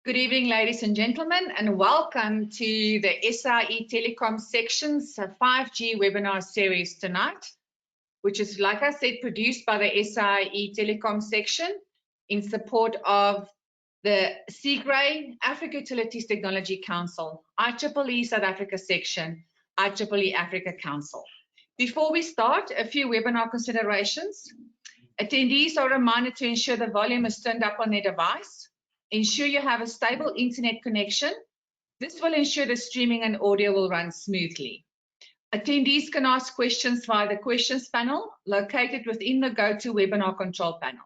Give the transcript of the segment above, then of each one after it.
Good evening, ladies and gentlemen, and welcome to the SAIEE Telecom Section's 5G webinar series tonight, which is, like I said, produced by the SAIEE Telecom Section in support of the SAIEE Africa Utilities Technology Council, IEEE South Africa Section, IEEE Africa Council. Before we start, a few webinar considerations. Attendees are reminded to ensure the volume is turned up on their device. Ensure you have a stable internet connection. This will ensure the streaming and audio will run smoothly. Attendees can ask questions via the questions panel located within the GoToWebinar control panel.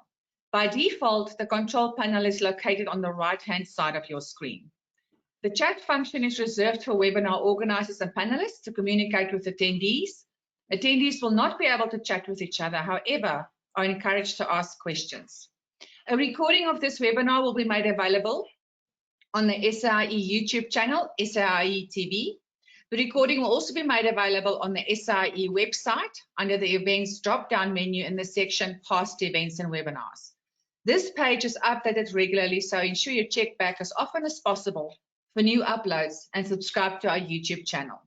By default, the control panel is located on the right-hand side of your screen. The chat function is reserved for webinar organizers and panelists to communicate with attendees. Attendees will not be able to chat with each other, however, are encouraged to ask questions. A recording of this webinar will be made available on the SAIEE YouTube channel, SAIEE TV. The recording will also be made available on the SAIEE website under the events drop-down menu in the section Past Events and Webinars. This page is updated regularly, so ensure you check back as often as possible for new uploads and subscribe to our YouTube channel.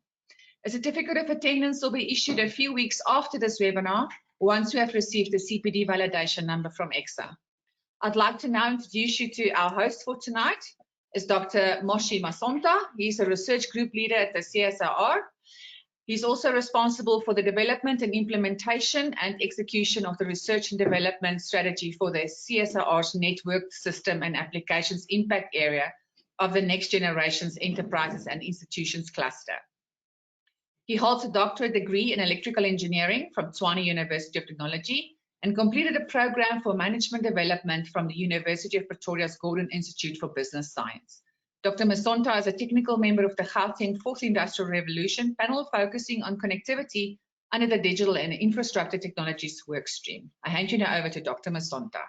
A certificate of attendance will be issued a few weeks after this webinar once we have received the CPD validation number from EXA. I'd like to now introduce you to our host for tonight, is Dr. Moshe Masonta. He's a research group leader at the CSIR. He's also responsible for the development and implementation and execution of the research and development strategy for the CSIR's network system and applications impact area of the Next Generation's Enterprises and Institutions cluster. He holds a doctorate degree in electrical engineering from Tshwane University of Technology and completed a program for management development from the University of Pretoria's Gordon Institute for Business Science. Dr. Masonta is a technical member of the Gauteng Fourth Industrial Revolution panel focusing on connectivity under the Digital and Infrastructure Technologies workstream. I hand you now over to Dr. Masonta.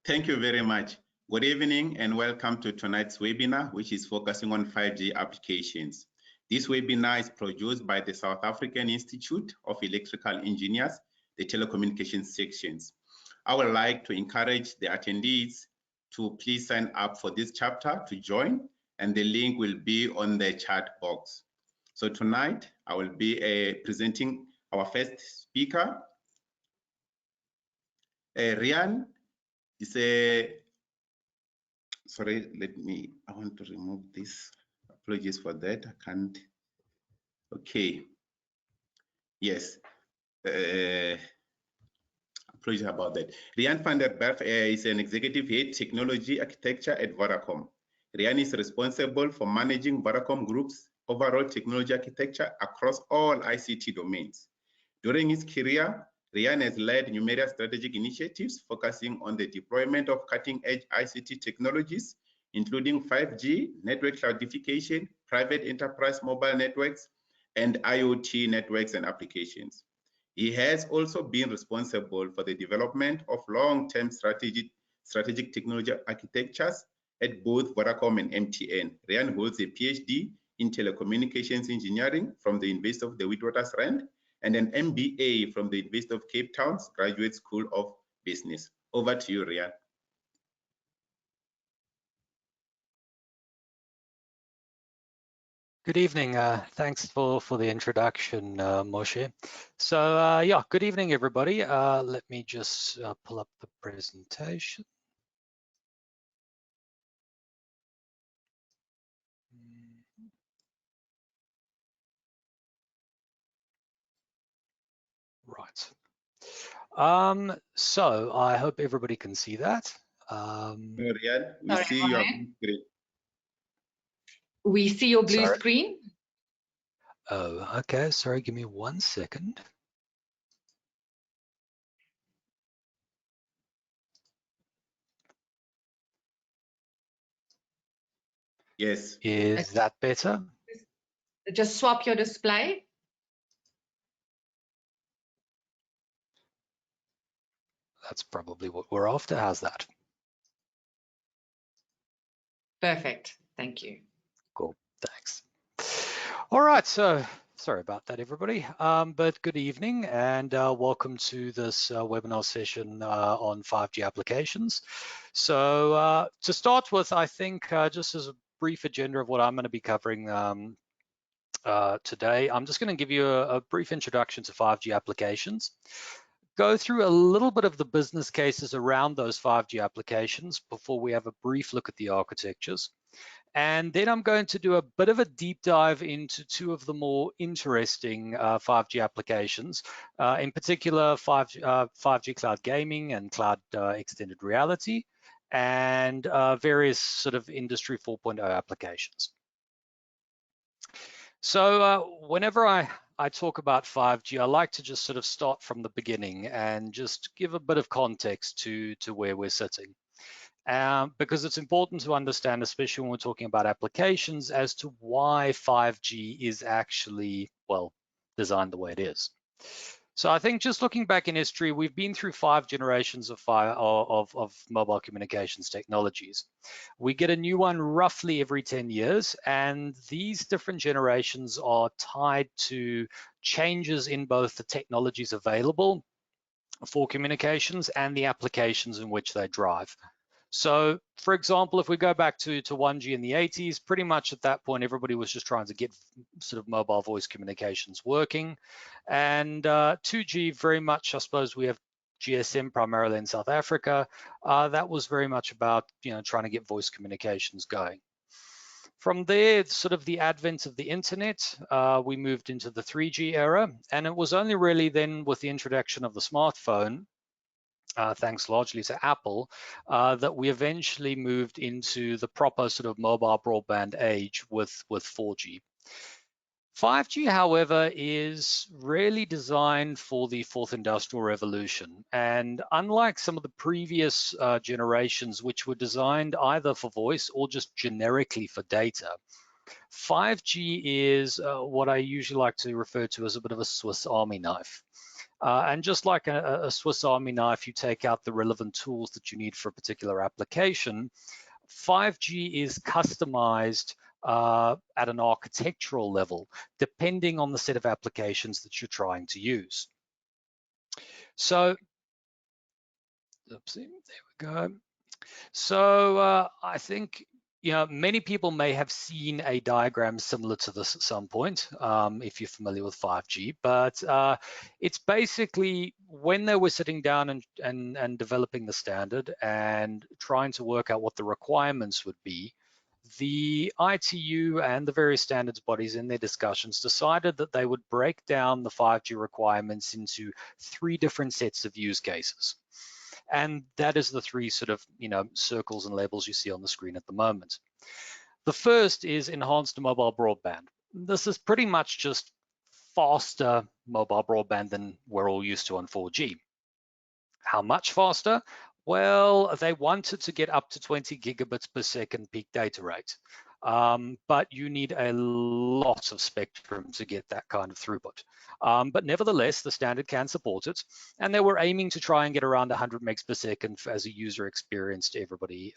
Thank you very much. Good evening and welcome to tonight's webinar, which is focusing on 5G applications. This webinar is produced by the South African Institute of Electrical Engineers, the telecommunications sections. I would like to encourage the attendees to please sign up for this chapter to join, and the link will be on the chat box. So tonight, I will be presenting our first speaker. Rian is sorry, I want to remove this. Apologies for that, I can't. Okay, yes. Apologies about that. Rian van der Berg is an executive head technology architecture at Vodacom. Rian is responsible for managing Vodacom Group's overall technology architecture across all ICT domains. During his career, Rian has led numerous strategic initiatives focusing on the deployment of cutting-edge ICT technologies, including 5G, network cloudification, private enterprise mobile networks, and IoT networks and applications. He has also been responsible for the development of long-term strategic technology architectures at both Vodacom and MTN. Rian holds a PhD in telecommunications engineering from the University of the Witwatersrand and an MBA from the University of Cape Town's Graduate School of Business. Over to you, Rian. Good evening. Thanks for the introduction, Moshe. So yeah, good evening, everybody. Let me just pull up the presentation. Right. So I hope everybody can see that. Rian, we see your screen. We see your blue screen. Oh, okay. Sorry, give me 1 second. Yes. Is that better? Just swap your display. That's probably what we're after. How's that? Perfect. Thank you. Cool. Thanks. All right. So Sorry about that, everybody. But good evening and welcome to this webinar session on 5G applications. So to start with, I think just as a brief agenda of what I'm going to be covering today, I'm just going to give you a brief introduction to 5G applications, go through a little bit of the business cases around those 5G applications before we have a brief look at the architectures. And then I'm going to do a bit of a deep dive into two of the more interesting 5G applications, in particular 5G cloud gaming and cloud extended reality, and various sort of industry 4.0 applications. So whenever I talk about 5G, I like to just sort of start from the beginning and just give a bit of context to where we're sitting. Because it's important to understand, especially when we're talking about applications, as to why 5G is actually, well, designed the way it is. So I think just looking back in history, we've been through 5 generations of mobile communications technologies. We get a new one roughly every 10 years, and these different generations are tied to changes in both the technologies available for communications and the applications in which they drive. So, for example, if we go back to 1G in the 80s, pretty much at that point, everybody was just trying to get sort of mobile voice communications working. And 2G, very much, I suppose we have GSM primarily in South Africa. That was very much about, trying to get voice communications going. From there, sort of the advent of the internet, we moved into the 3G era. And it was only really then with the introduction of the smartphone, thanks largely to Apple, that we eventually moved into the proper sort of mobile broadband age with 4G. 5G, however, is really designed for the fourth industrial revolution. And unlike some of the previous generations, which were designed either for voice or just generically for data, 5G is what I usually like to refer to as a bit of a Swiss Army knife. And just like a Swiss Army knife, you take out the relevant tools that you need for a particular application. 5G is customized at an architectural level, depending on the set of applications that you're trying to use. So, oopsie, there we go. So I think many people may have seen a diagram similar to this at some point, if you're familiar with 5G, but it's basically when they were sitting down and developing the standard and trying to work out what the requirements would be, the ITU and the various standards bodies in their discussions decided that they would break down the 5G requirements into 3 different sets of use cases. And that is the 3 sort of, circles and labels you see on the screen at the moment. The first is enhanced mobile broadband. This is pretty much just faster mobile broadband than we're all used to on 4G. How much faster? Well, they wanted to get up to 20 gigabits per second peak data rate. But you need a lot of spectrum to get that kind of throughput. But nevertheless, the standard can support it. And they were aiming to try and get around 100 megs per second as a user experience to everybody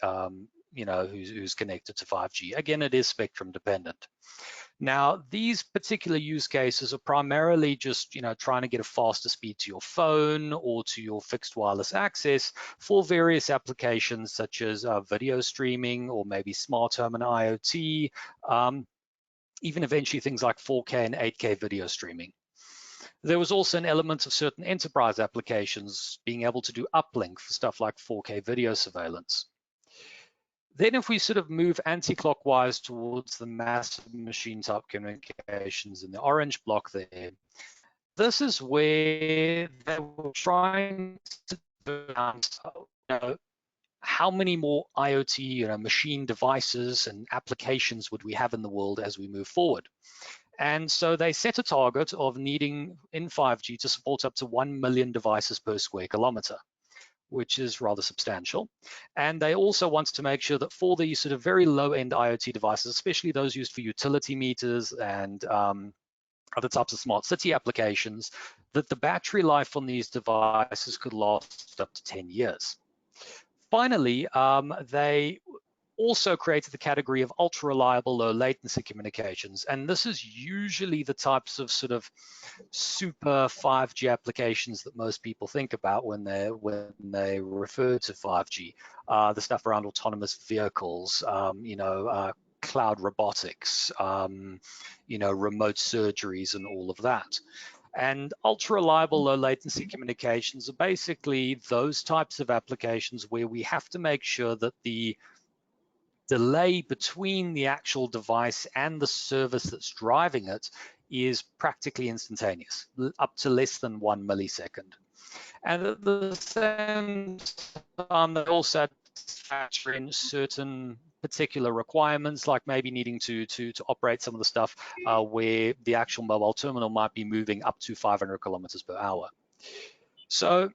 who's connected to 5G. Again, it is spectrum dependent. Now, these particular use cases are primarily just, trying to get a faster speed to your phone or to your fixed wireless access for various applications such as video streaming or maybe smart home and IoT, even eventually things like 4K and 8K video streaming. There was also an element of certain enterprise applications being able to do uplink for stuff like 4K video surveillance. Then if we sort of move anti-clockwise towards the massive machine type communications in the orange block there, this is where they were trying to balance, how many more IoT, machine devices and applications would we have in the world as we move forward. And so they set a target of needing in 5G to support up to 1 million devices per square kilometer, which is rather substantial. And they also wanted to make sure that for these sort of very low-end IoT devices, especially those used for utility meters and other types of smart city applications, that the battery life on these devices could last up to 10 years. Finally, they also created the category of ultra reliable low latency communications. And this is usually the types of sort of super 5G applications that most people think about when they refer to 5G. The stuff around autonomous vehicles, cloud robotics, remote surgeries and all of that. And ultra reliable low latency communications are basically those types of applications where we have to make sure that the delay between the actual device and the service that's driving it is practically instantaneous, up to less than 1 millisecond. And at the same time, they also factor in certain particular requirements, like maybe needing to operate some of the stuff where the actual mobile terminal might be moving up to 500 kilometers per hour. So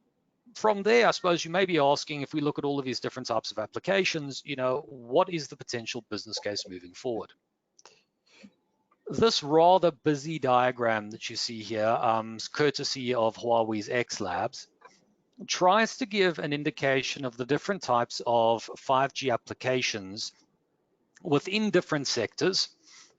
from there, I suppose you may be asking, if we look at all of these different types of applications, what is the potential business case moving forward? This rather busy diagram that you see here, courtesy of Huawei's X Labs, tries to give an indication of the different types of 5G applications within different sectors.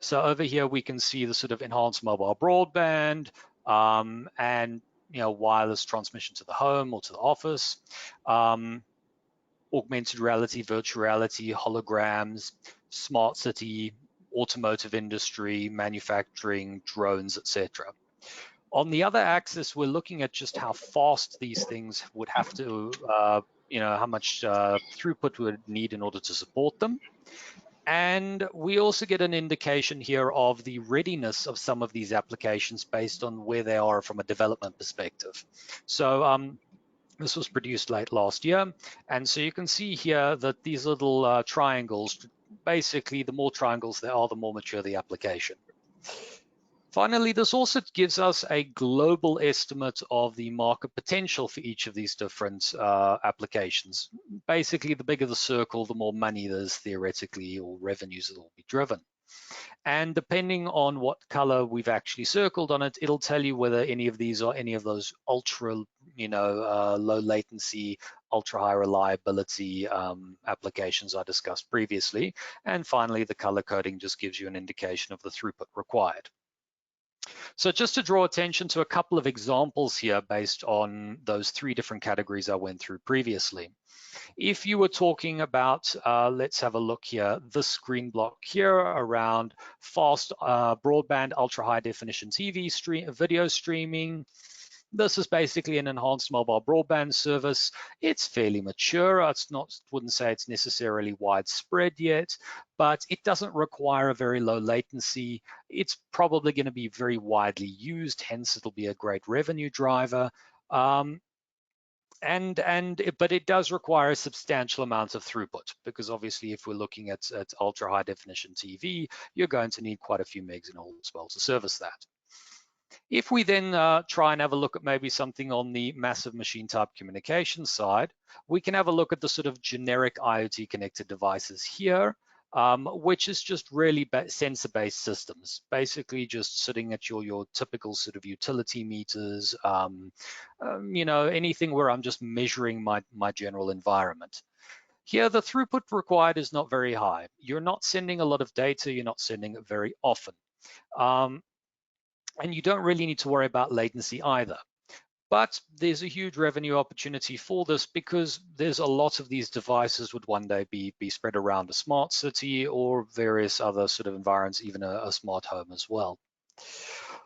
So over here we can see the sort of enhanced mobile broadband and wireless transmission to the home or to the office, augmented reality, virtual reality, holograms, smart city, automotive industry, manufacturing, drones, etc. On the other axis, we're looking at just how fast these things would have to, how much throughput we would need in order to support them. And we also get an indication here of the readiness of some of these applications based on where they are from a development perspective. So this was produced late last year. And so you can see here that these little triangles, basically the more triangles there are, the more mature the application. Finally, this also gives us a global estimate of the market potential for each of these different applications. Basically, the bigger the circle, the more money there's theoretically, or revenues that will be driven. And depending on what color we've actually circled on it, it'll tell you whether any of these are any of those ultra, low latency, ultra high reliability applications I discussed previously. And finally, the color coding just gives you an indication of the throughput required. So just to draw attention to a couple of examples here based on those 3 different categories I went through previously. If you were talking about, let's have a look here, this screen block here around fast broadband, ultra high definition TV video streaming. This is basically an enhanced mobile broadband service. It's fairly mature. Wouldn't say it's necessarily widespread yet, but it doesn't require a very low latency. It's probably going to be very widely used, hence it'll be a great revenue driver. But it does require a substantial amount of throughput, because obviously if we're looking at ultra high definition TV, you're going to need quite a few megs in all as well to service that. If we then try and have a look at maybe something on the massive machine type communication side, we can have a look at the sort of generic IoT connected devices here, which is just really sensor-based systems, basically just sitting at your typical sort of utility meters, anything where I'm just measuring my general environment. Here, the throughput required is not very high. You're not sending a lot of data, you're not sending it very often. And you don't really need to worry about latency either. But there's a huge revenue opportunity for this, because there's a lot of these devices would one day be spread around a smart city or various other sort of environments, even a smart home as well.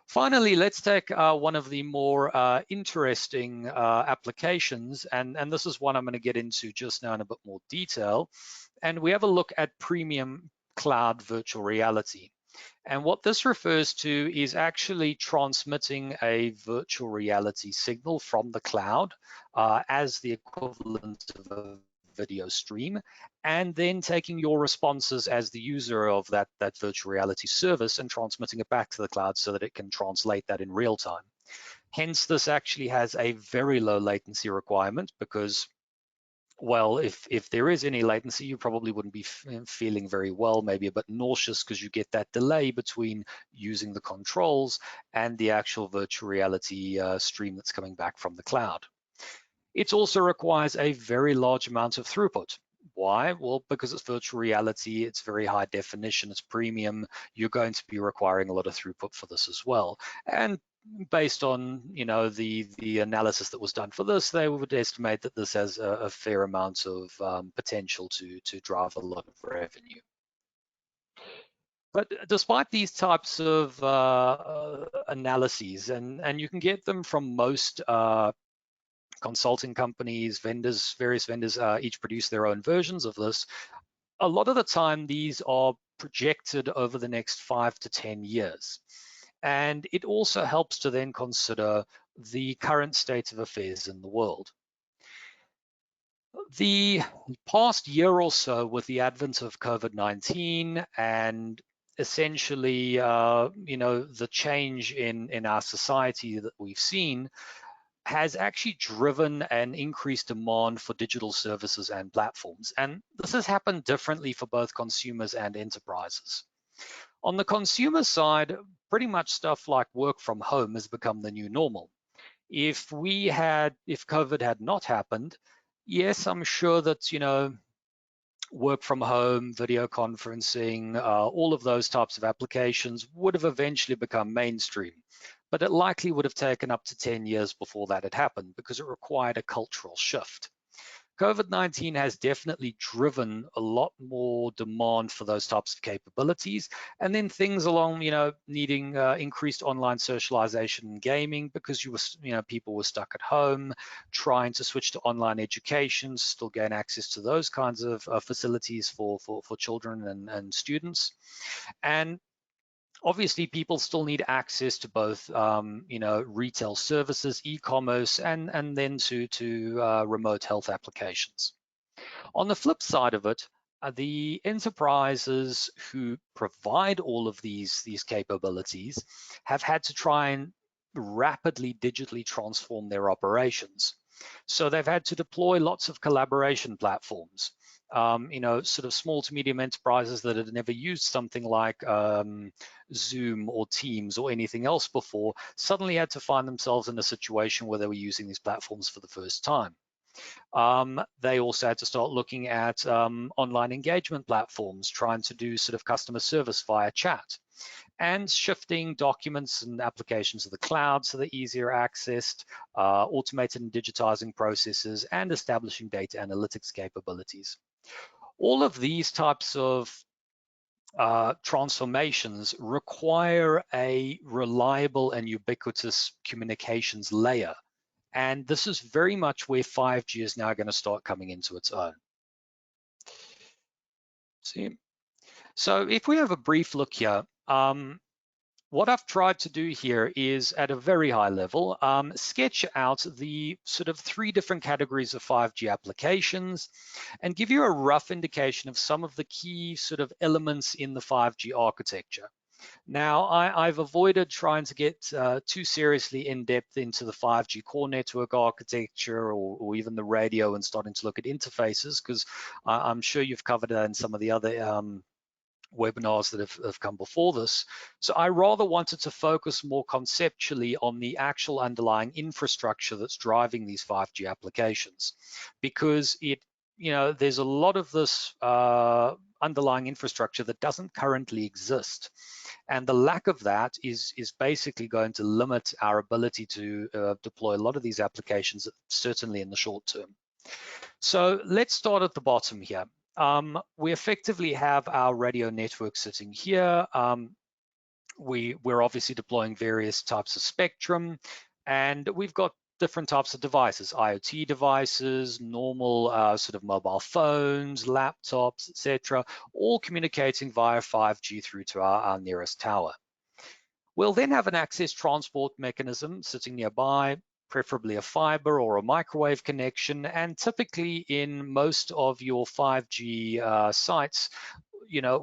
Finally, let's take one of the more interesting applications, and this is one I'm going to get into just now in a bit more detail. And we have a look at premium cloud virtual reality. And what this refers to is actually transmitting a virtual reality signal from the cloud as the equivalent of a video stream, and then taking your responses as the user of that virtual reality service and transmitting it back to the cloud so that it can translate that in real time. Hence, this actually has a very low latency requirement, because, well, if there is any latency, you probably wouldn't be feeling very well, maybe a bit nauseous, because you get that delay between using the controls and the actual virtual reality stream that's coming back from the cloud. It also requires a very large amount of throughput. Why? Well, because it's virtual reality, it's very high definition, it's premium, you're going to be requiring a lot of throughput for this as well. And based on the analysis that was done for this, they would estimate that this has a fair amount of potential to drive a lot of revenue. But despite these types of analyses, and you can get them from most consulting companies, vendors, various vendors each produce their own versions of this. A lot of the time, these are projected over the next 5 to 10 years. And it also helps to then consider the current state of affairs in the world. The past year or so, with the advent of COVID-19 and essentially, the change in our society that we've seen, has actually driven an increased demand for digital services and platforms. And this has happened differently for both consumers and enterprises. On the consumer side, pretty much stuff like work from home has become the new normal. If COVID had not happened, yes, I'm sure that, work from home, video conferencing, all of those types of applications would have eventually become mainstream. But it likely would have taken up to 10 years before that had happened because it required a cultural shift. COVID-19 has definitely driven a lot more demand for those types of capabilities, and then things along, needing increased online socialization and gaming because people were stuck at home, trying to switch to online education, still gain access to those kinds of facilities for children and students. And obviously, people still need access to both, retail services, e-commerce, and then to remote health applications. On the flip side of it, the enterprises who provide all of these capabilities have had to try and rapidly digitally transform their operations. So they've had to deploy lots of collaboration platforms. Sort of small to medium enterprises that had never used something like Zoom or Teams or anything else before suddenly had to find themselves in a situation where they were using these platforms for the first time. They also had to start looking at online engagement platforms, trying to do sort of customer service via chat, and shifting documents and applications to the cloud so they're easier accessed, automated and digitizing processes, and establishing data analytics capabilities. All of these types of transformations require a reliable and ubiquitous communications layer. And this is very much where 5G is now going to start coming into its own. So if we have a brief look here, what I've tried to do here is, at a very high level, sketch out the sort of 3 different categories of 5G applications and give you a rough indication of some of the key sort of elements in the 5G architecture. Now, I've avoided trying to get too seriously in depth into the 5G core network architecture or even the radio and starting to look at interfaces, because I'm sure you've covered that in some of the other webinars that have come before this. So I rather wanted to focus more conceptually on the actual underlying infrastructure that's driving these 5G applications, because there's a lot of this underlying infrastructure that doesn't currently exist. And the lack of that is basically going to limit our ability to deploy a lot of these applications, certainly in the short term. So let's start at the bottom here. We effectively have our radio network sitting here. We're obviously deploying various types of spectrum, and we've got different types of devices, IoT devices, normal sort of mobile phones, laptops, etc., all communicating via 5G through to our nearest tower. We'll then have an access transport mechanism sitting nearby, preferably a fiber or a microwave connection, and typically in most of your 5G sites,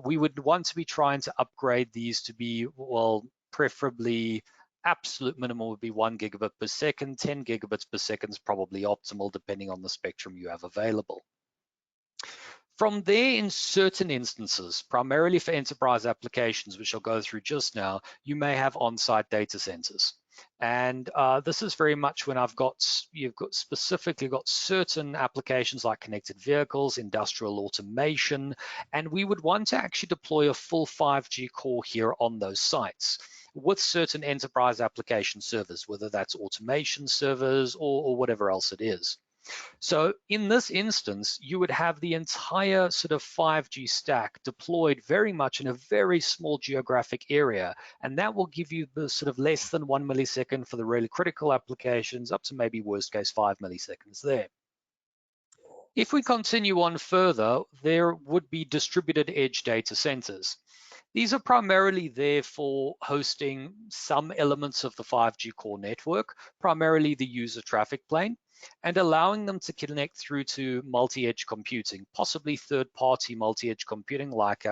we would want to be trying to upgrade these to be, well, preferably absolute minimum would be 1 gigabit per second. 10 gigabits per second is probably optimal depending on the spectrum you have available. From there, in certain instances, primarily for enterprise applications, which I'll go through just now, you may have on-site data centers. And this is very much when you've specifically got certain applications like connected vehicles, industrial automation, and we would want to actually deploy a full 5G core here on those sites with certain enterprise application servers, whether that's automation servers or whatever else it is. So in this instance, you would have the entire sort of 5G stack deployed very much in a very small geographic area, and that will give you the sort of less than 1 millisecond for the really critical applications, up to maybe worst case 5 milliseconds there. If we continue on further, there would be distributed edge data centers. These are primarily there for hosting some elements of the 5G core network, primarily the user traffic plane, and allowing them to connect through to multi-edge computing, possibly third-party multi-edge computing like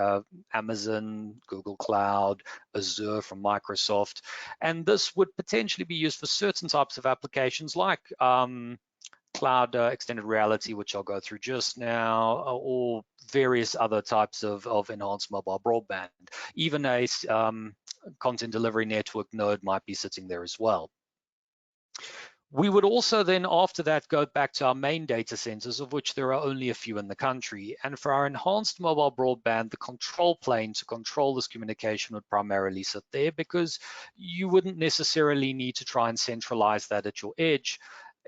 Amazon, Google Cloud, Azure from Microsoft. And this would potentially be used for certain types of applications like cloud extended reality, which I'll go through just now, or various other types of enhanced mobile broadband. Even a content delivery network node might be sitting there as well. We would also then, after that, go back to our main data centers, of which there are only a few in the country. And for our enhanced mobile broadband, the control plane to control this communication would primarily sit there, because you wouldn't necessarily need to try and centralize that at your edge.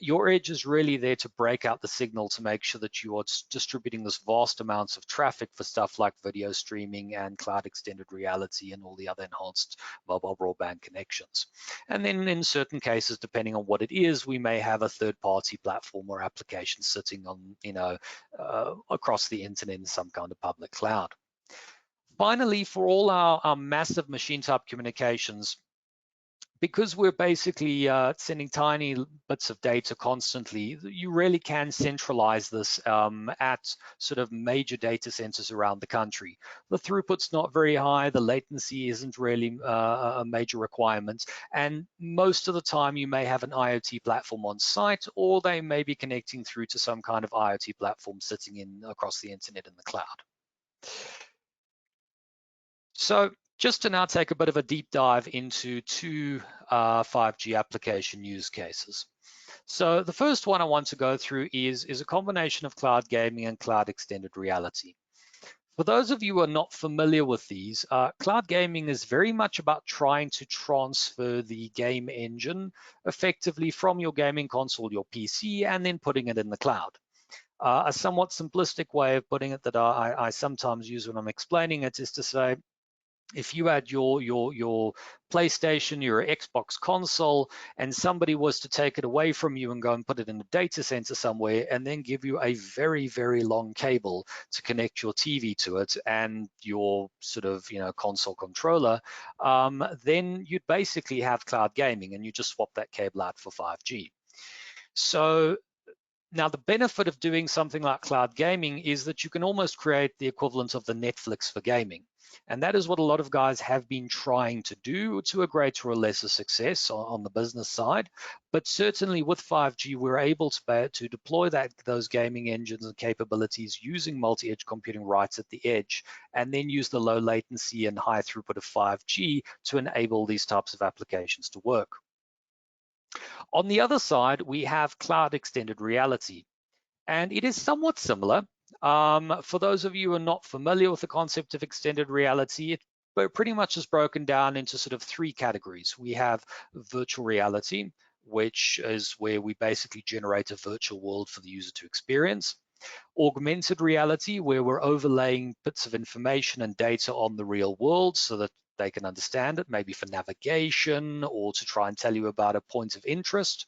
Your edge is really there to break out the signal to make sure that you are distributing this vast amounts of traffic for stuff like video streaming and cloud extended reality and all the other enhanced mobile broadband connections. And then in certain cases, depending on what it is, we may have a third-party platform or application sitting on, across the internet in some kind of public cloud. Finally, for all our massive machine type communications, because we're basically sending tiny bits of data constantly, you really can centralize this at sort of major data centers around the country. The throughput's not very high, the latency isn't really a major requirement, and most of the time you may have an IoT platform on site, or they may be connecting through to some kind of IoT platform sitting across the internet in the cloud. So just to now take a bit of a deep dive into two 5G application use cases. So the first one I want to go through is a combination of cloud gaming and cloud extended reality. For those of you who are not familiar with these, cloud gaming is very much about trying to transfer the game engine effectively from your gaming console, your PC, and then putting it in the cloud. A somewhat simplistic way of putting it that I sometimes use when I'm explaining it is to say, if you had your PlayStation, your Xbox console, and somebody was to take it away from you and go and put it in a data center somewhere, and then give you a very, very long cable to connect your TV to it and your sort of console controller, then you'd basically have cloud gaming, and you just swap that cable out for 5G. So now, the benefit of doing something like cloud gaming is that you can almost create the equivalent of the Netflix for gaming. And that is what a lot of guys have been trying to do, to a greater or lesser success on the business side. But certainly with 5G, we're able to deploy those gaming engines and capabilities using multi-edge computing right at the edge, and then use the low latency and high throughput of 5G to enable these types of applications to work. On the other side, we have cloud extended reality, and it is somewhat similar. For those of you who are not familiar with the concept of extended reality, it pretty much is broken down into sort of three categories. We have virtual reality, which is where we basically generate a virtual world for the user to experience. Augmented reality, where we're overlaying bits of information and data on the real world so that they can understand it, maybe for navigation or to try and tell you about a point of interest.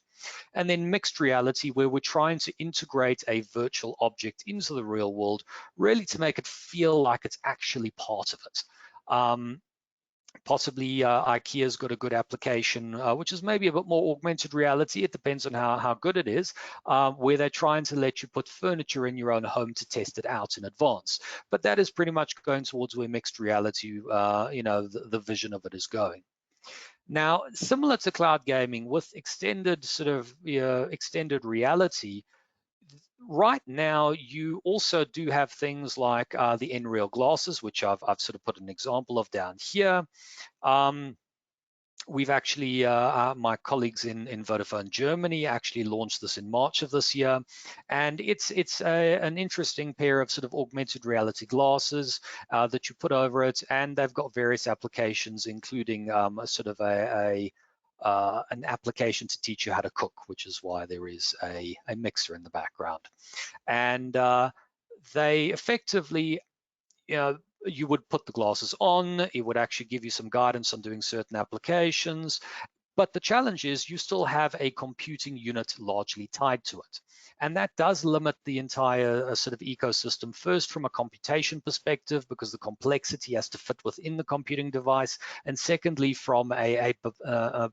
And then mixed reality, where we're trying to integrate a virtual object into the real world, really to make it feel like it's actually part of it. Possibly IKEA's got a good application, which is maybe a bit more augmented reality. It depends on how good it is, where they're trying to let you put furniture in your own home to test it out in advance. But that is pretty much going towards where mixed reality, the vision of it is going. Now, similar to cloud gaming, with extended extended reality, right now you also do have things like the Nreal glasses, which I've sort of put an example of down here. we've actually, my colleagues in Vodafone Germany actually launched this in March of this year. And it's an interesting pair of sort of augmented reality glasses that you put over it. And they've got various applications, including a sort of an application to teach you how to cook, which is why there is a mixer in the background. And they effectively, you would put the glasses on, it would actually give you some guidance on doing certain applications. But the challenge is you still have a computing unit largely tied to it. And that does limit the entire sort of ecosystem, first from a computation perspective, because the complexity has to fit within the computing device, and secondly, from a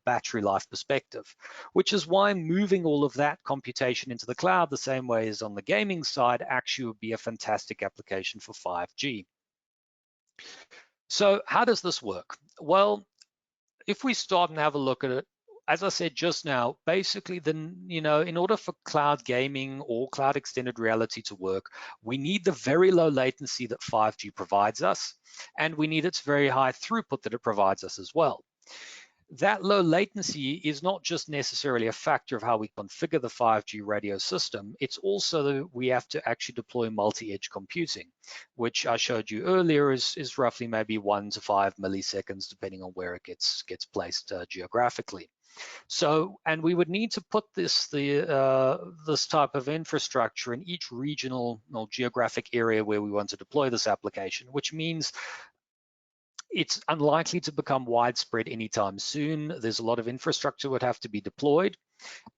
battery life perspective, which is why moving all of that computation into the cloud the same way as on the gaming side actually would be a fantastic application for 5G. So how does this work? Well, if we start and have a look at it, as I said just now, basically, in order for cloud gaming or cloud extended reality to work, we need the very low latency that 5G provides us, and we need its very high throughput that it provides us as well. That low latency is not just necessarily a factor of how we configure the 5G radio system, it's also we have to actually deploy multi-edge computing, which I showed you earlier is roughly maybe 1 to 5 milliseconds, depending on where it gets placed geographically. So, and we would need to put this type of infrastructure in each regional or geographic area where we want to deploy this application, which means it's unlikely to become widespread anytime soon. There's a lot of infrastructure would have to be deployed.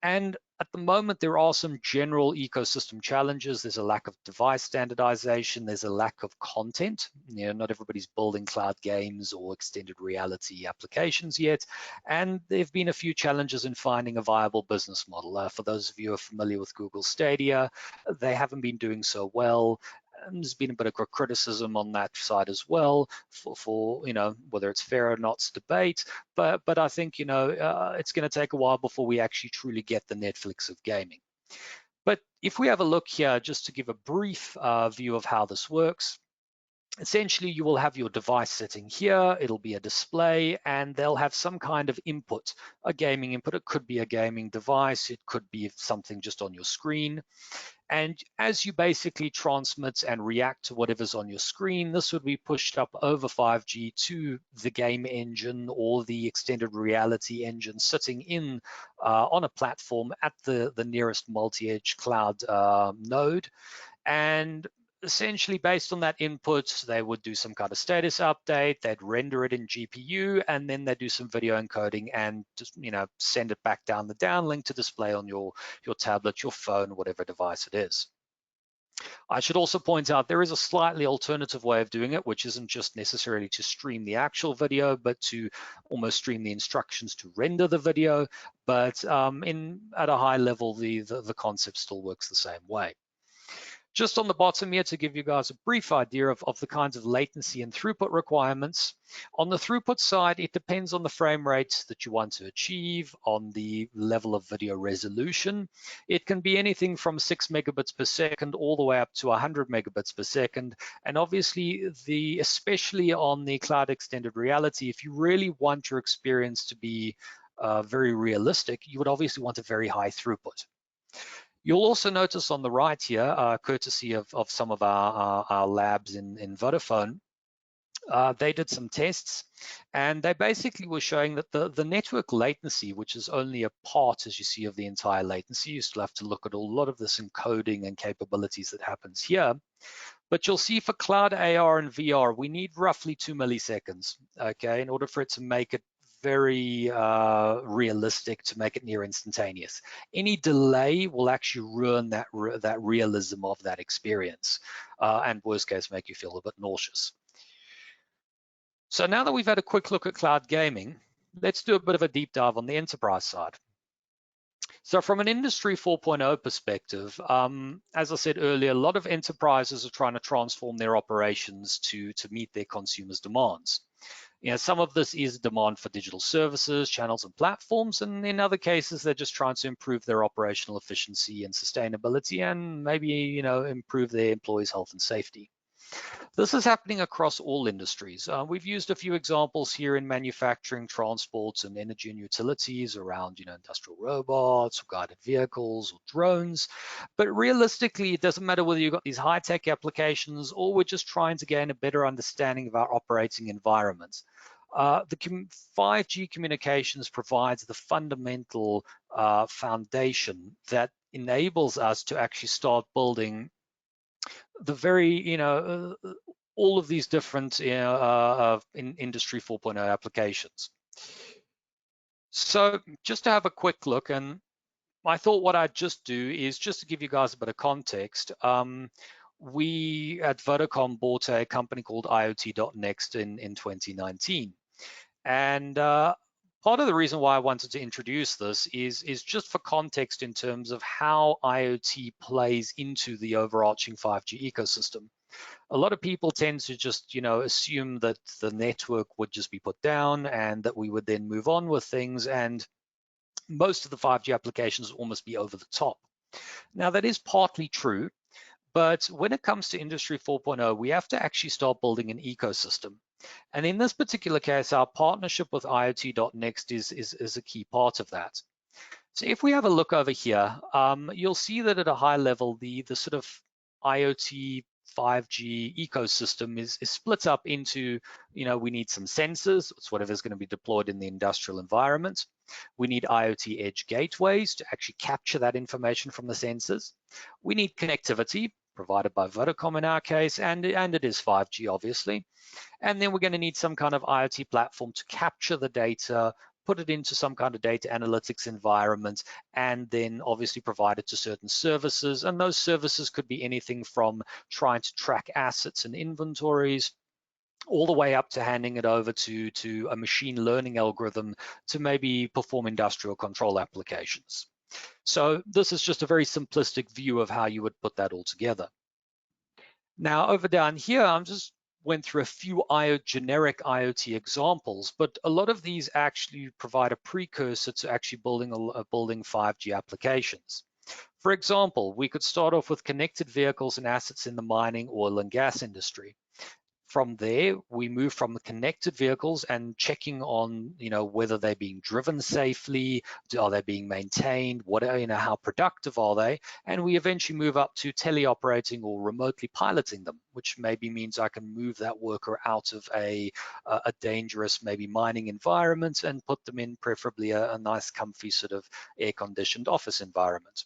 And at the moment, there are some general ecosystem challenges. There's a lack of device standardization. There's a lack of content. Not everybody's building cloud games or extended reality applications yet. And there have been a few challenges in finding a viable business model. For those of you who are familiar with Google Stadia, they haven't been doing so well. There's been a bit of criticism on that side as well for whether it's fair or not to debate, but I think it's going to take a while before we actually truly get the Netflix of gaming. But if we have a look here, just to give a brief view of how this works, essentially you will have your device sitting here, it'll be a display, and they'll have some kind of input, a gaming input. It could be a gaming device, it could be something just on your screen. And as you basically transmit and react to whatever's on your screen, this would be pushed up over 5G to the game engine or the extended reality engine sitting in on a platform at the nearest multi-edge cloud node. And essentially based on that input, they would do some kind of status update, they'd render it in GPU, and then they do some video encoding and just send it back down the downlink to display on your tablet, your phone, whatever device it is. I should also point out there is a slightly alternative way of doing it, which isn't just necessarily to stream the actual video, but to almost stream the instructions to render the video. But at a high level, the concept still works the same way. Just on the bottom here to give you guys a brief idea of the kinds of latency and throughput requirements. On the throughput side, it depends on the frame rate that you want to achieve, on the level of video resolution. It can be anything from 6 megabits per second all the way up to 100 megabits per second. And obviously, especially on the cloud extended reality, if you really want your experience to be very realistic, you would obviously want a very high throughput. You'll also notice on the right here, courtesy of some of our labs in Vodafone, they did some tests, and they basically were showing that the network latency, which is only a part, as you see, of the entire latency, you still have to look at a lot of this encoding and capabilities that happens here. But you'll see for cloud AR and VR, we need roughly 2 milliseconds, okay, in order for it to make it very realistic, to make it near instantaneous. Any delay will actually ruin that realism of that experience, and worst case, make you feel a bit nauseous. So now that we've had a quick look at cloud gaming, let's do a bit of a deep dive on the enterprise side. So from an industry 4.0 perspective, as I said earlier, a lot of enterprises are trying to transform their operations to meet their consumers' demands. Some of this is demand for digital services, channels, and platforms, and in other cases, they're just trying to improve their operational efficiency and sustainability, and maybe improve their employees' health and safety. This is happening across all industries. We've used a few examples here in manufacturing, transports, and energy and utilities around, industrial robots, or guided vehicles, or drones. But realistically, it doesn't matter whether you've got these high-tech applications or we're just trying to gain a better understanding of our operating environments. The 5G communications provides the fundamental foundation that enables us to actually start building the very, all of these different in Industry 4.0 applications. So just to have a quick look, and I thought what I'd just do is just to give you guys a bit of context. We at Vodacom bought a company called IoT Next in 2019. And part of the reason why I wanted to introduce this is just for context in terms of how IoT plays into the overarching 5G ecosystem. A lot of people tend to just, assume that the network would just be put down and that we would then move on with things, and most of the 5G applications almost be over the top. Now, that is partly true, but when it comes to Industry 4.0, we have to actually start building an ecosystem. And in this particular case, our partnership with IoT Next is a key part of that. So if we have a look over here, you'll see that at a high level, the sort of IoT 5G ecosystem is split up into, we need some sensors, it's whatever's going to be deployed in the industrial environment. We need IoT edge gateways to actually capture that information from the sensors. We need connectivity, provided by Vodacom in our case, and it is 5G, obviously. And then we're going to need some kind of IoT platform to capture the data, put it into some kind of data analytics environment, and then obviously provide it to certain services. And those services could be anything from trying to track assets and inventories, all the way up to handing it over to a machine learning algorithm to maybe perform industrial control applications. So this is just a very simplistic view of how you would put that all together. Now over down here, I'm just went through a few generic IoT examples, but a lot of these actually provide a precursor to actually building 5G applications. For example, we could start off with connected vehicles and assets in the mining, oil and gas industry. From there, we move from the connected vehicles and checking on, whether they're being driven safely, are they being maintained, how productive are they, and we eventually move up to teleoperating or remotely piloting them, which maybe means I can move that worker out of a dangerous, maybe mining environment and put them in preferably a nice, comfy sort of air-conditioned office environment.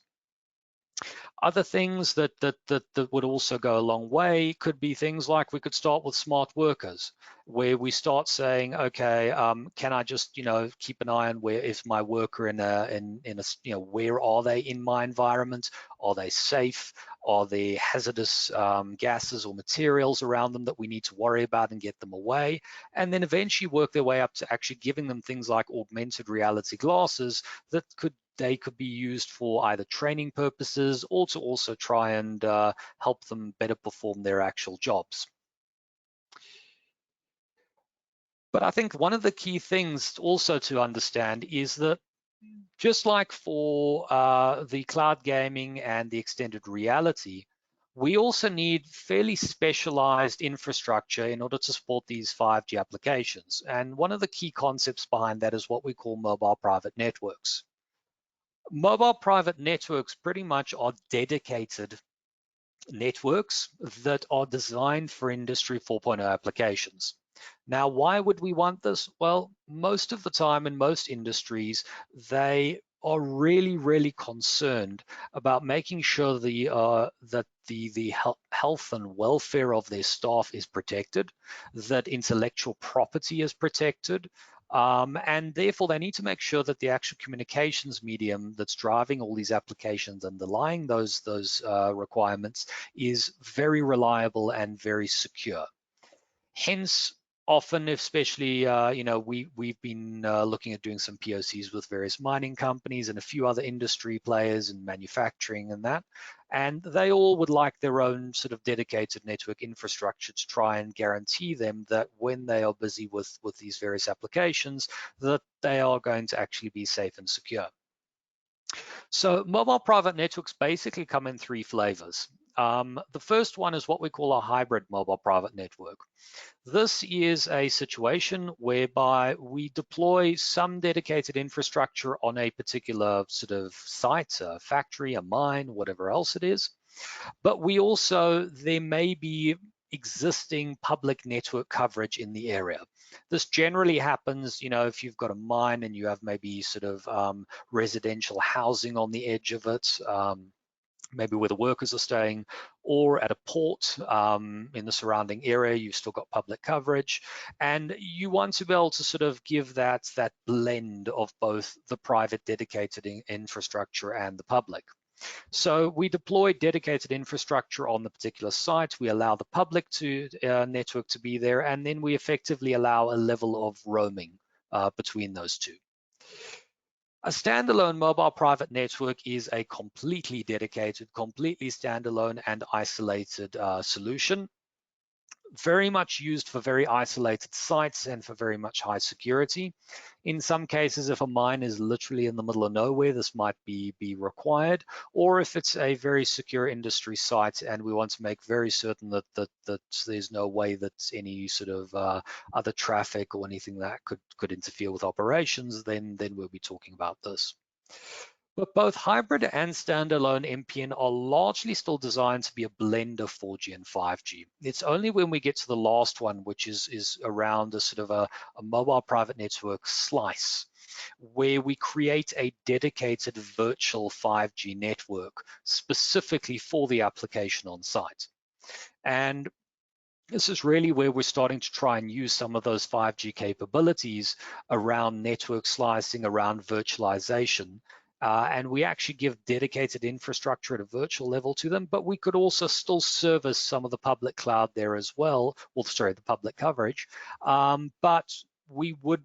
Other things that would also go a long way could be things like we could start with smart workers, where we start saying, okay, can I just keep an eye on where is my worker in a where are they in my environment? Are they safe? Are there hazardous gases or materials around them that we need to worry about and get them away? And then eventually work their way up to actually giving them things like augmented reality glasses that they could be used for either training purposes or to also try and help them better perform their actual jobs. But I think one of the key things also to understand is that just like for the cloud gaming and the extended reality, we also need fairly specialized infrastructure in order to support these 5G applications. And one of the key concepts behind that is what we call mobile private networks. Mobile private networks pretty much are dedicated networks that are designed for Industry 4.0 applications. Now, why would we want this? Well, most of the time in most industries, they are really, really concerned about making sure that the health and welfare of their staff is protected, that intellectual property is protected, and therefore they need to make sure that the actual communications medium that's driving all these applications underlying those requirements is very reliable and very secure. Hence, often, especially, we've been looking at doing some POCs with various mining companies and a few other industry players in manufacturing and that, and they all would like their own sort of dedicated network infrastructure to try and guarantee them that when they are busy with these various applications, that they are going to actually be safe and secure. So mobile private networks basically come in three flavors. The first one is what we call a hybrid mobile private network. This is a situation whereby we deploy some dedicated infrastructure on a particular sort of site, a factory, a mine, whatever else it is. But we also, there may be existing public network coverage in the area. This generally happens, if you've got a mine and you have maybe sort of residential housing on the edge of it, maybe where the workers are staying, or at a port in the surrounding area, you've still got public coverage, and you want to be able to sort of give that blend of both the private dedicated infrastructure and the public. So we deploy dedicated infrastructure on the particular site. We allow the public network to be there, and then we effectively allow a level of roaming between those two. A standalone mobile private network is a completely dedicated, completely standalone and isolated solution. Very much used for very isolated sites and for very much high security. In some cases, if a mine is literally in the middle of nowhere, this might be required, or if it's a very secure industry site and we want to make very certain that there's no way that any sort of other traffic or anything that could interfere with operations, then we'll be talking about this. But both hybrid and standalone MPN are largely still designed to be a blend of 4G and 5G. It's only when we get to the last one, which is around a sort of a mobile private network slice, where we create a dedicated virtual 5G network specifically for the application on site. And this is really where we're starting to try and use some of those 5G capabilities around network slicing, around virtualization. And we actually give dedicated infrastructure at a virtual level to them, but we could also still service some of the public cloud there as well, the public coverage. But we would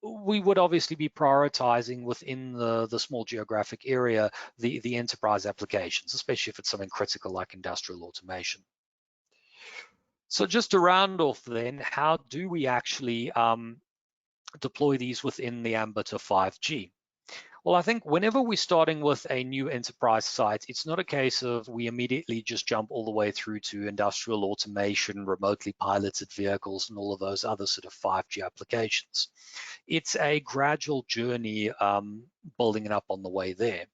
obviously be prioritizing within the small geographic area, the enterprise applications, especially if it's something critical like industrial automation. So just to round off then, how do we actually deploy these within the ambit of 5G? Well, I think whenever we're starting with a new enterprise site, it's not a case of we immediately just jump all the way through to industrial automation, remotely piloted vehicles, and all of those other sort of 5G applications. It's a gradual journey building it up on the way there.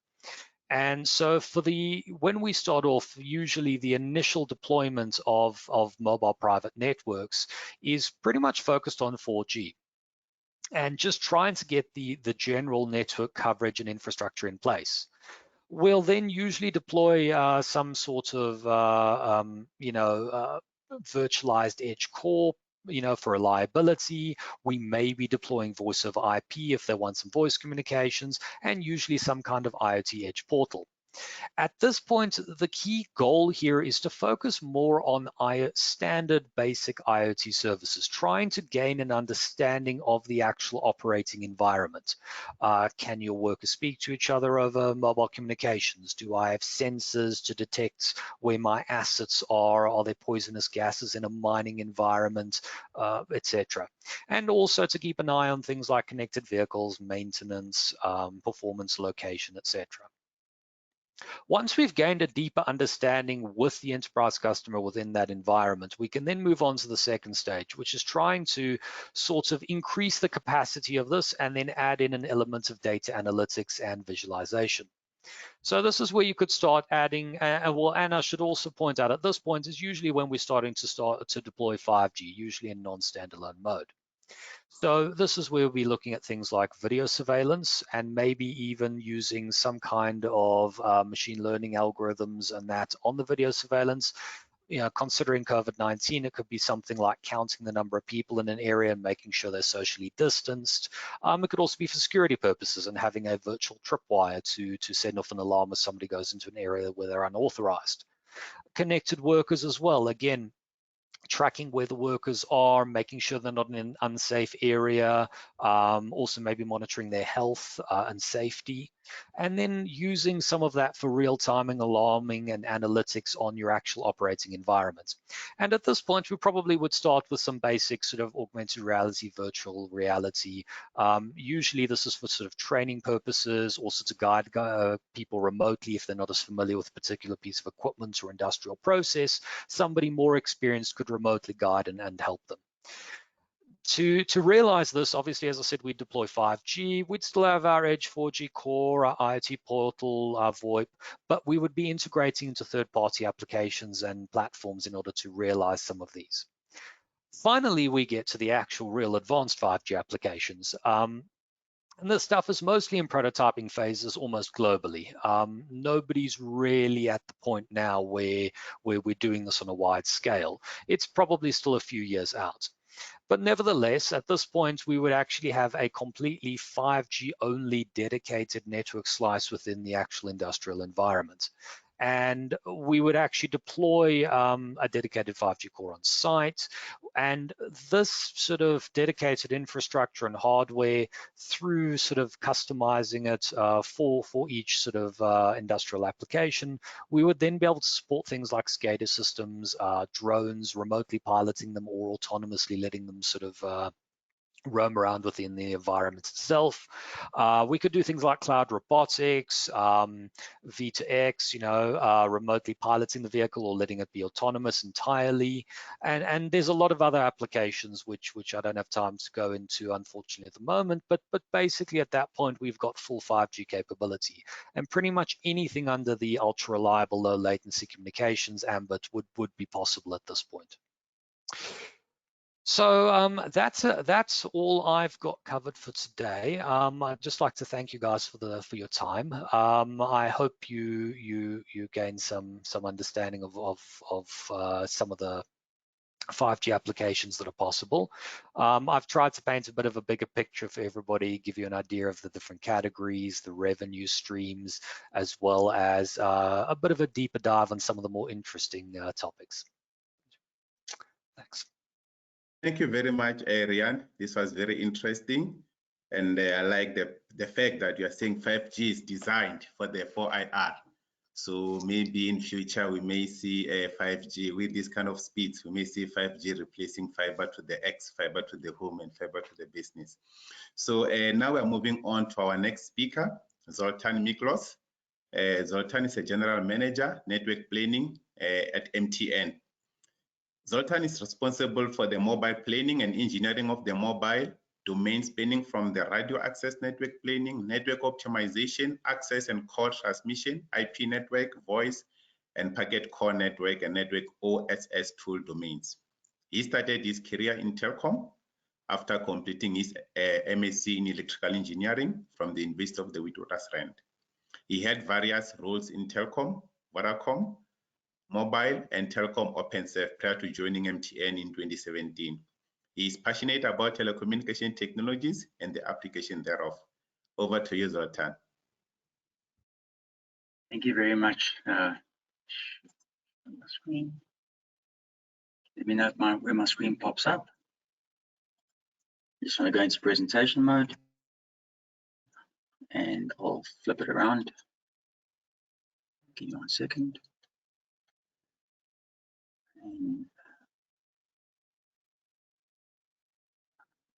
And so when we start off, usually the initial deployment of mobile private networks is pretty much focused on 4G. And just trying to get the general network coverage and infrastructure in place. We'll then usually deploy some sort of virtualized edge core, for reliability. We may be deploying voice over IP if they want some voice communications, and usually some kind of IoT edge portal. At this point, the key goal here is to focus more on standard basic IoT services, trying to gain an understanding of the actual operating environment. Can your workers speak to each other over mobile communications? Do I have sensors to detect where my assets are? Are there poisonous gases in a mining environment, etc.? And also to keep an eye on things like connected vehicles, maintenance, performance, location, etc. Once we've gained a deeper understanding with the enterprise customer within that environment, we can then move on to the second stage, which is trying to sort of increase the capacity of this and then add in an element of data analytics and visualization. So this is where you could start adding, and I should also point out at this point is usually when we're starting to deploy 5G, usually in non-standalone mode. So this is where we'll be looking at things like video surveillance and maybe even using some kind of machine learning algorithms and that on the video surveillance. Considering COVID-19, it could be something like counting the number of people in an area and making sure they're socially distanced. It could also be for security purposes and having a virtual tripwire to send off an alarm if somebody goes into an area where they're unauthorized. Connected workers as well, again, tracking where the workers are, making sure they're not in an unsafe area, also maybe monitoring their health and safety, and then using some of that for real-time alarming and analytics on your actual operating environment. And at this point, we probably would start with some basic sort of augmented reality, virtual reality. Usually this is for sort of training purposes, also to guide people remotely if they're not as familiar with a particular piece of equipment or industrial process. Somebody more experienced could remotely guide and help them. To realize this, obviously, as I said, we deploy 5G. We'd still have our Edge 4G core, our IoT portal, our VoIP, but we would be integrating into third-party applications and platforms in order to realize some of these. Finally, we get to the actual real advanced 5G applications. And this stuff is mostly in prototyping phases almost globally. Nobody's really at the point now where we're doing this on a wide scale. It's probably still a few years out. But nevertheless, at this point, we would actually have a completely 5G only dedicated network slice within the actual industrial environment. And we would actually deploy a dedicated 5G core on site. And this sort of dedicated infrastructure and hardware, through sort of customizing it for each sort of industrial application, we would then be able to support things like SCADA systems, drones, remotely piloting them or autonomously letting them sort of roam around within the environment itself. We could do things like cloud robotics, V2X, remotely piloting the vehicle or letting it be autonomous entirely. And there's a lot of other applications which I don't have time to go into, unfortunately, at the moment. But basically, at that point, we've got full 5G capability, and pretty much anything under the ultra reliable, low latency communications ambit would be possible at this point. So that's all I've got covered for today. I'd just like to thank you guys for your time. I hope you gain some understanding of some of the 5G applications that are possible. I've tried to paint a bit of a bigger picture for everybody, give you an idea of the different categories, the revenue streams, as well as a bit of a deeper dive on some of the more interesting topics. Thanks. Thank you very much, Rian. This was very interesting. And I like the fact that you are saying 5G is designed for the 4IR. So maybe in future, we may see 5G with this kind of speeds. We may see 5G replacing fiber to the X, fiber to the home, and fiber to the business. So now we're moving on to our next speaker, Zoltan Miklos. Zoltan is a general manager, network planning at MTN. Zoltan is responsible for the mobile planning and engineering of the mobile domain, spanning from the radio access network planning, network optimization, access and call transmission, IP network, voice, and packet core network and network OSS tool domains. He started his career in telecom after completing his MSc in electrical engineering from the University of the Witwatersrand. He had various roles in telecom, Vodacom, mobile, and telecom OpenServe prior to joining MTN in 2017. He is passionate about telecommunication technologies and the application thereof. Over to you, Zoltan. Thank you very much. Screen. Let me know where my screen pops up. Just want to go into presentation mode, and I'll flip it around. Give me 1 second. And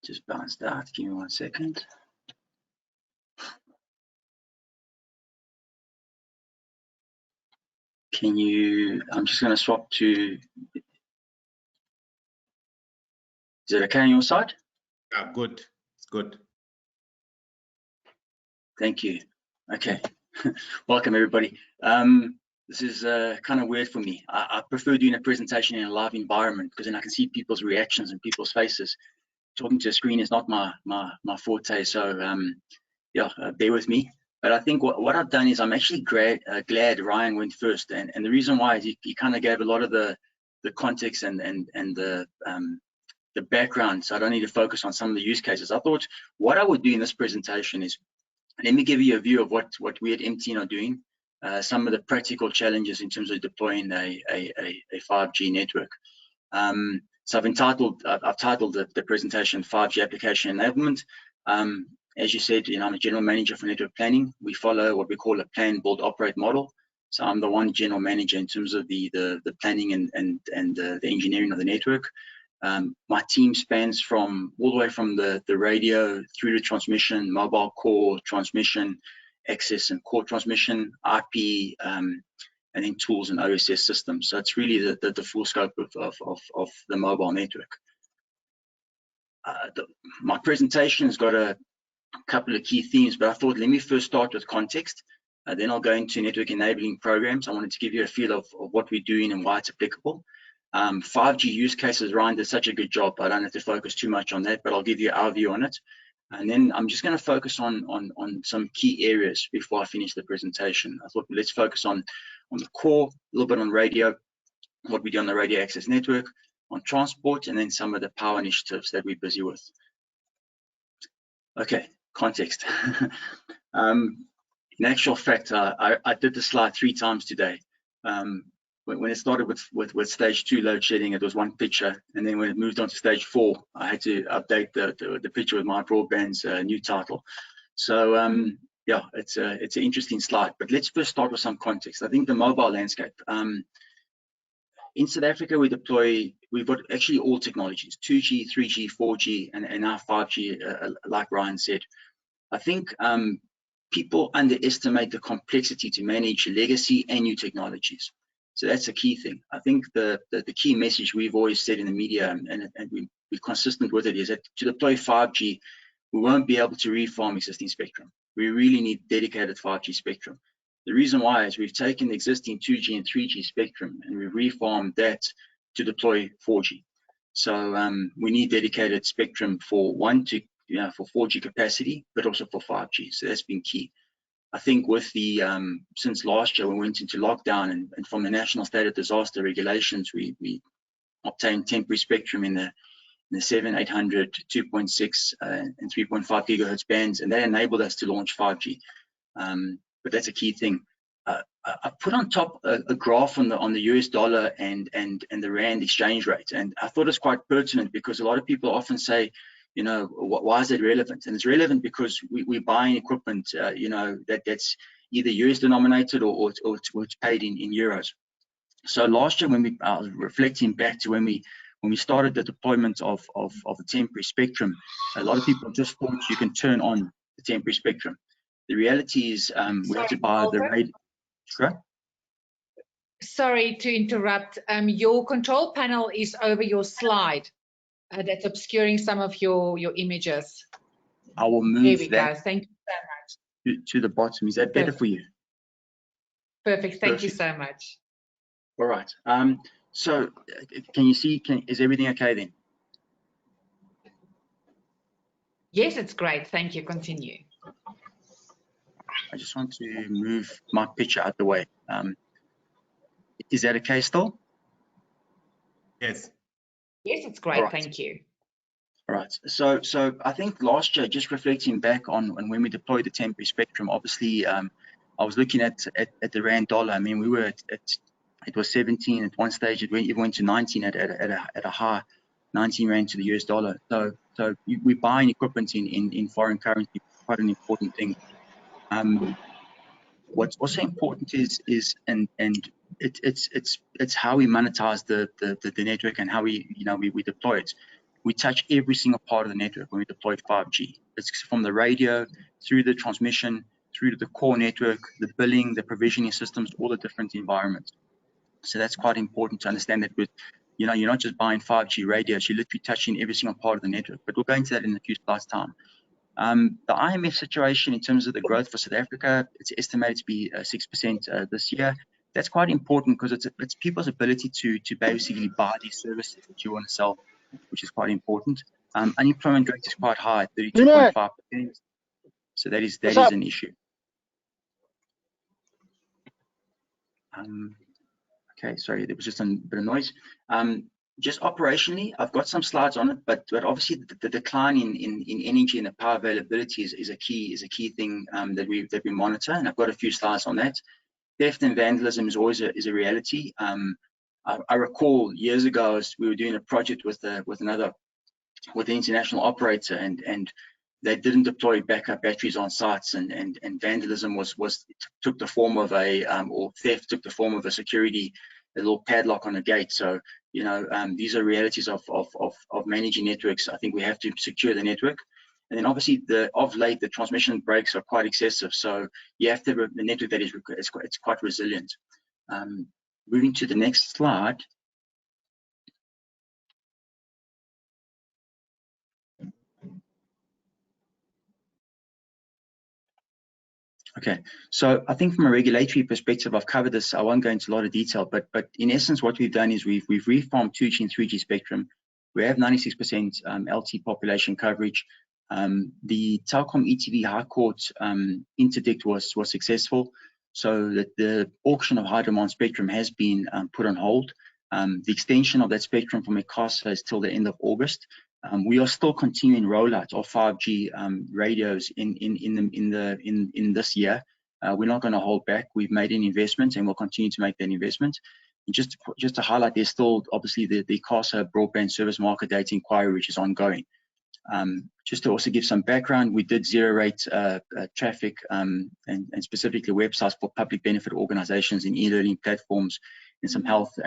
just balanced out. Give me 1 second. Can you, I'm just going to swap to, is it okay on your side? Good, it's good. Thank you. Okay, welcome everybody. This is kind of weird for me. I prefer doing a presentation in a live environment because then I can see people's reactions and people's faces. Talking to a screen is not my forte, so yeah, bear with me. But I think what I've done is I'm actually glad Ryan went first, and the reason why is he kind of gave a lot of the context and the background, so I don't need to focus on some of the use cases. I thought what I would do in this presentation is let me give you a view of what we at MTN are doing, some of the practical challenges in terms of deploying a 5G network. So I've titled the presentation 5G Application Enablement. As you said, I'm a general manager for network planning. We follow what we call a plan, build, operate model. So I'm the one general manager in terms of the planning and the engineering of the network. My team spans from all the way from the radio through to transmission, mobile core transmission, access and core transmission, IP, and then tools and OSS systems. So it's really the full scope of the mobile network. My presentation has got a couple of key themes, but I thought let me first start with context. Then I'll go into network enabling programs. I wanted to give you a feel of what we're doing and why it's applicable. 5G use cases, Ryan did such a good job. I don't have to focus too much on that, but I'll give you our view on it. And then I'm just going to focus on some key areas before I finish the presentation. I thought let's focus on the core, a little bit on radio, what we do on the radio access network, on transport, and then some of the power initiatives that we're busy with. Okay, context. In actual fact, I did the slide 3 times today. When it started with stage 2 load shedding, it was one picture, and then when it moved on to stage 4, I had to update the picture with my Broadband's new title. So yeah, it's an interesting slide. But let's first start with some context. I think the mobile landscape. In South Africa, we've got actually all technologies: 2G, 3G, 4G, and now 5G, like Ryan said. I think people underestimate the complexity to manage legacy and new technologies. So that's a key thing. I think the key message we've always said in the media, and we're consistent with it, is that to deploy 5G, we won't be able to reform existing spectrum. We really need dedicated 5G spectrum. The reason why is we've taken the existing 2G and 3G spectrum and we've reformed that to deploy 4G. So we need dedicated spectrum for for 4G capacity, but also for 5G. So that's been key. I think with the since last year, we went into lockdown, and from the National State of Disaster Regulations, we obtained temporary spectrum in the 7, 800, 2.6, and 3.5 gigahertz bands, and that enabled us to launch 5G. But that's a key thing. I put on top a graph on the US dollar and the Rand exchange rate, and I thought it's quite pertinent because a lot of people often say, why is that relevant? And it's relevant because we're buying equipment, that's either US denominated or it's paid in euros. So last year, when I was reflecting back to when we started the deployment of the temporary spectrum, a lot of people just thought you can turn on the temporary spectrum. The reality is we have to buy the radio. Sure. Sorry to interrupt. Your control panel is over your slide. That's obscuring some of your images. I will move there we that go. Thank you so much. To the bottom. Is that better for you? Perfect. Thank you so much. All right. So can you see? Is everything okay then? Yes, it's great. Thank you. Continue. I just want to move my picture out the way. Is that okay still? Yes. Yes, it's great. Right. Thank you. All right. So I think last year, just reflecting back on when we deployed the temporary spectrum, obviously I was looking at the Rand dollar. I mean, we were it was 17 at one stage. It went to 19 at a high, 19 Rand to the US dollar. So we're buying equipment in foreign currency, quite an important thing. What's also important is it's how we monetize the network and how we deploy it. We touch every single part of the network when we deploy 5G. It's from the radio through the transmission, through to the core network, the billing, the provisioning systems, all the different environments. So that's quite important to understand that with, you're not just buying 5G radios, you're literally touching every single part of the network. But we'll go into that in a few slides' time. The IMF situation in terms of the growth for South Africa, it's estimated to be 6% this year. That's quite important because it's people's ability to basically buy these services that you want to sell, which is quite important. Unemployment rate is quite high, 32.5%. So that is an issue. Okay, sorry, there was just a bit of noise. Just operationally, I've got some slides on it, but obviously the decline in energy and the power availability is a key thing that we monitor, and I've got a few slides on that. Theft and vandalism is always a reality. I recall years ago we were doing a project with an international operator, and they didn't deploy backup batteries on sites, and vandalism took the form of or theft took the form of a little padlock on a gate. So these are realities of managing networks. I think we have to secure the network. And then obviously, of late, the transmission breaks are quite excessive. So you have to have a network that it's quite resilient. Moving to the next slide. Okay, so I think from a regulatory perspective, I've covered this. I won't go into a lot of detail, but in essence, what we've done is we've reformed 2G and 3G spectrum. We have 96% LT population coverage. The Telkom ETV High Court interdict was successful, so that the auction of high demand spectrum has been put on hold. The extension of that spectrum from ICASA is till the end of August. We are still continuing rollout of 5G radios in this year. We're not going to hold back. We've made an investment, and we'll continue to make that investment. And just to highlight, there's still obviously the ICASA broadband service market data inquiry, which is ongoing. Just to also give some background, we did zero rate traffic and specifically websites for public benefit organizations in e-learning platforms and some health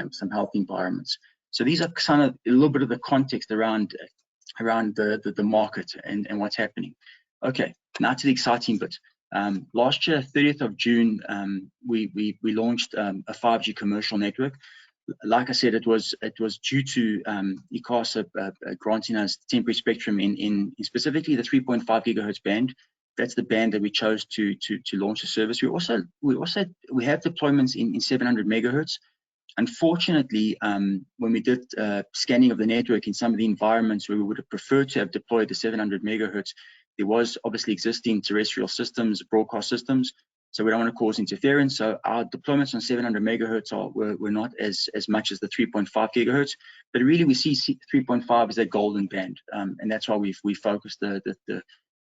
environments. So these are kind of a little bit of the context around the market and what's happening. Okay, now to the exciting bit. Last year, 30th of June, we launched a 5G commercial network. Like I said, it was due to ICASA granting us temporary spectrum in specifically the 3.5 gigahertz band. That's the band that we chose to launch the service. We have deployments in 700 megahertz. Unfortunately, when we did scanning of the network in some of the environments where we would have preferred to have deployed the 700 megahertz, there was obviously existing terrestrial systems, broadcast systems, so we don't want to cause interference. So our deployments on 700 megahertz were not as much as the 3.5 gigahertz, but really we see 3.5 as that golden band, and that's why we focused the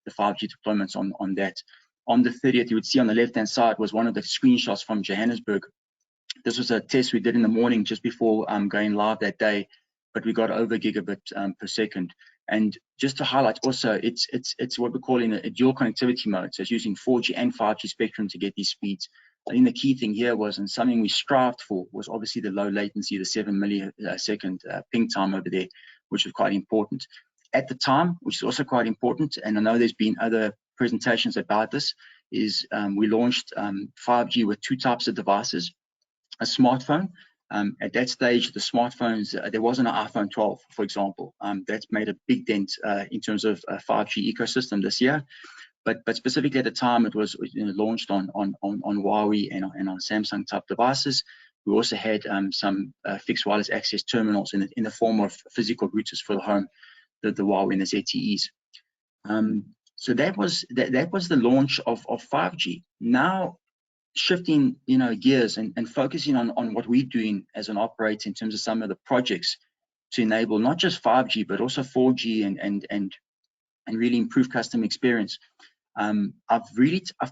5G deployments on that. On the 30th, you would see on the left-hand side was one of the screenshots from Johannesburg. This was a test we did in the morning just before going live that day, but we got over gigabit per second. And just to highlight also, it's what we're calling a dual connectivity mode. So it's using 4G and 5G spectrum to get these speeds. I think the key thing here was, and something we strived for, was obviously the low latency, the 7 millisecond ping time over there, which was quite important. At the time, which is also quite important, and I know there's been other presentations about this, is we launched 5G with two types of devices. A smartphone. At that stage, the smartphones, there wasn't an iPhone 12, for example. That's made a big dent in terms of 5G ecosystem this year. But specifically at the time, it was launched on Huawei and on Samsung type devices. We also had some fixed wireless access terminals in the form of physical routers for the home, the Huawei and the ZTEs. So that was the launch of 5G. Now, shifting gears and focusing on what we're doing as an operator in terms of some of the projects to enable not just 5G but also 4G and really improve customer experience. I've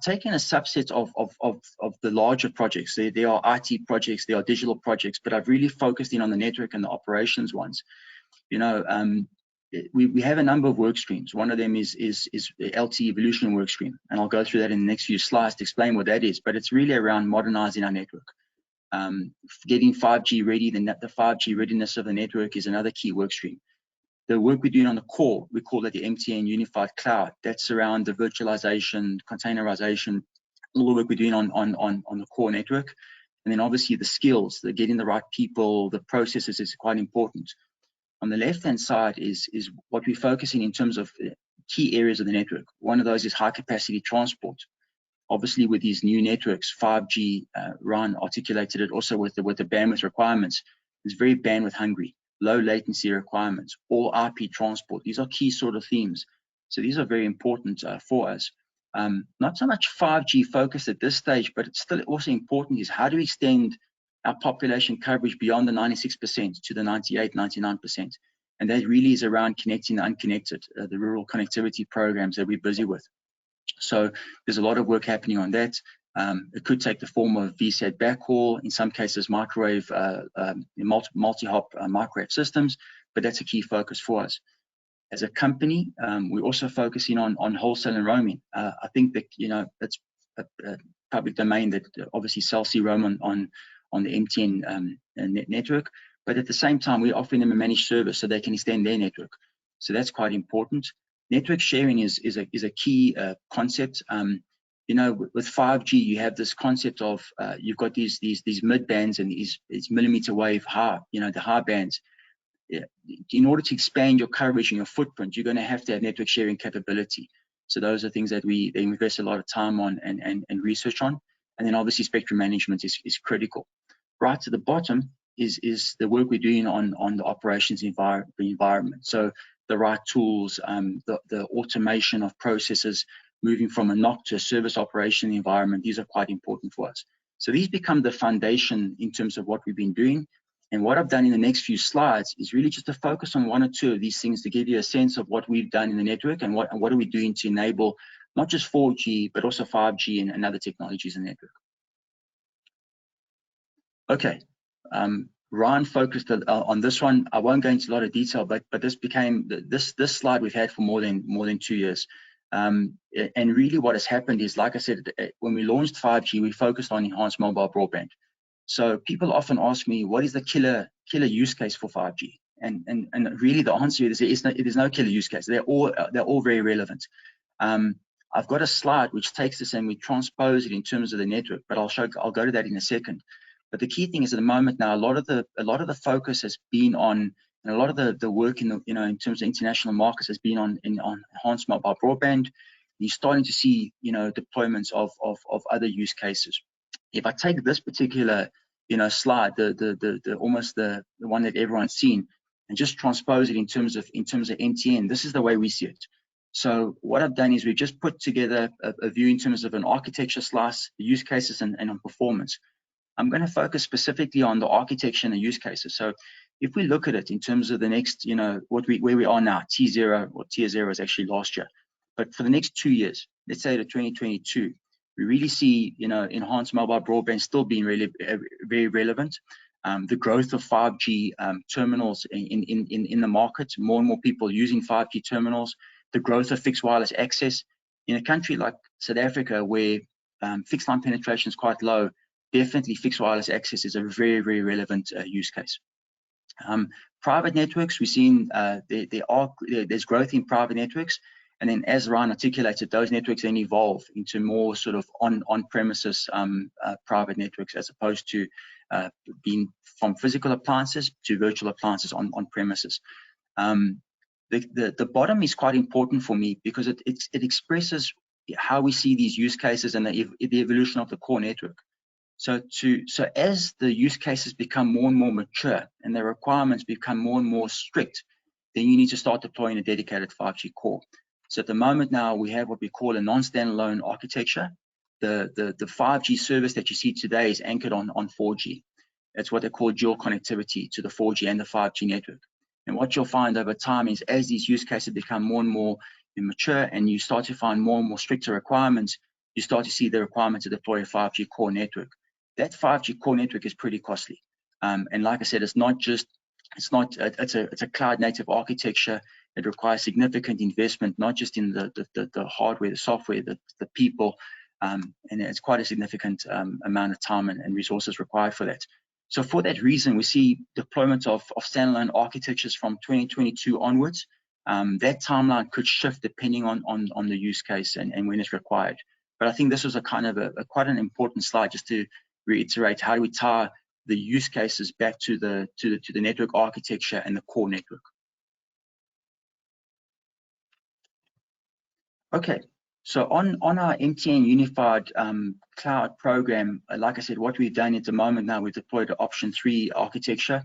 taken a subset of the larger projects. There are IT projects, there are digital projects, but I've really focused in on the network and the operations ones. We have a number of work streams. One of them is LT evolution work stream, and I'll go through that in the next few slides to explain what that is. But it's really around modernizing our network, getting 5G ready. The 5G readiness of the network is another key work stream. The work we're doing on the core, we call that the MTN Unified Cloud. That's around the virtualization, containerization, all the work we're doing on the core network. And then obviously the skills, getting the right people, the processes is quite important. On the left-hand side is what we're focusing in terms of key areas of the network. One of those is high-capacity transport. Obviously, with these new networks, 5G, Ryan articulated it also with the bandwidth requirements. It's very bandwidth hungry, low latency requirements, all IP transport. These are key sort of themes. So these are very important for us. Not so much 5G focused at this stage, but it's still also important is how do we extend our population coverage beyond the 96% to the 98, 99%. And that really is around connecting the unconnected, the rural connectivity programs that we're busy with. So there's a lot of work happening on that. It could take the form of VSAT backhaul, in some cases microwave, multi-hop microwave systems, but that's a key focus for us. As a company, we're also focusing on wholesale and roaming. I think that, you know, it's a public domain that obviously SAIEE roam on the MTN network, but at the same time, we're offering them a managed service so they can extend their network. So that's quite important. Network sharing is a key concept. You know, with 5G, you have this concept of you've got these mid bands and these millimeter wave high, you know, the high bands. In order to expand your coverage and your footprint, you're going to have network sharing capability. So those are things that they invest a lot of time on and research on. And then obviously spectrum management is critical. Right to the bottom is the work we're doing on the operations environment. So the right tools, the automation of processes, moving from a NOC to a service operation environment, these are quite important for us. So these become the foundation in terms of what we've been doing. And what I've done in the next few slides is really just to focus on one or two of these things to give you a sense of what we've done in the network and what are we doing to enable not just 4G, but also 5G and other technologies in the network. Okay, Ryan focused on this one. I won't go into a lot of detail, but this became this slide we've had for more than 2 years. And really what has happened is, like I said, when we launched 5G, we focused on enhanced mobile broadband. So people often ask me, what is the killer use case for 5G? And really the answer is it is no killer use case. They're all very relevant. I've got a slide which takes this and we transpose it in terms of the network, but I'll go to that in a second. But the key thing is, at the moment now, a lot of the focus has been on, and a lot of the work in in terms of international markets has been on enhanced mobile broadband. You're starting to see deployments of other use cases. If I take this particular slide, almost the one that everyone's seen, and just transpose it in terms of MTN, this is the way we see it. So what I've done is we've just put together a view in terms of an architecture slice, the use cases, and on performance. I'm going to focus specifically on the architecture and the use cases. So if we look at it in terms of the next, where we are now, T0 or Tier 0 is actually last year. But for the next 2 years, let's say to 2022, we really see, enhanced mobile broadband still being really very relevant. The growth of 5G terminals in the market, more and more people using 5G terminals, the growth of fixed wireless access. In a country like South Africa, where fixed line penetration is quite low, definitely fixed wireless access is a very, very relevant use case. Private networks, we've seen there's growth in private networks. And then, as Ryan articulated, those networks then evolve into more sort of on-premises private networks, as opposed to being from physical appliances to virtual appliances on premises. The bottom is quite important for me because it expresses how we see these use cases and the evolution of the core network. So as the use cases become more and more mature and the requirements become more and more strict, then you need to start deploying a dedicated 5G core. So at the moment now, we have what we call a non-standalone architecture. The 5G service that you see today is anchored on 4G. It's what they call dual connectivity to the 4G and the 5G network. And what you'll find over time is, as these use cases become more and more mature and you start to find more and more stricter requirements, you start to see the requirement to deploy a 5G core network. That 5G core network is pretty costly. And like I said, it's a cloud native architecture. It requires significant investment, not just in the hardware, the software, the people, and it's quite a significant amount of time and resources required for that. So for that reason, we see deployment of standalone architectures from 2022 onwards. That timeline could shift depending on the use case and when it's required. But I think this was a kind of quite an important slide just to reiterate how do we tie the use cases back to the network architecture and the core network. Okay, so on our MTN Unified Cloud program, like I said, what we've done at the moment now, we've deployed the option 3 architecture.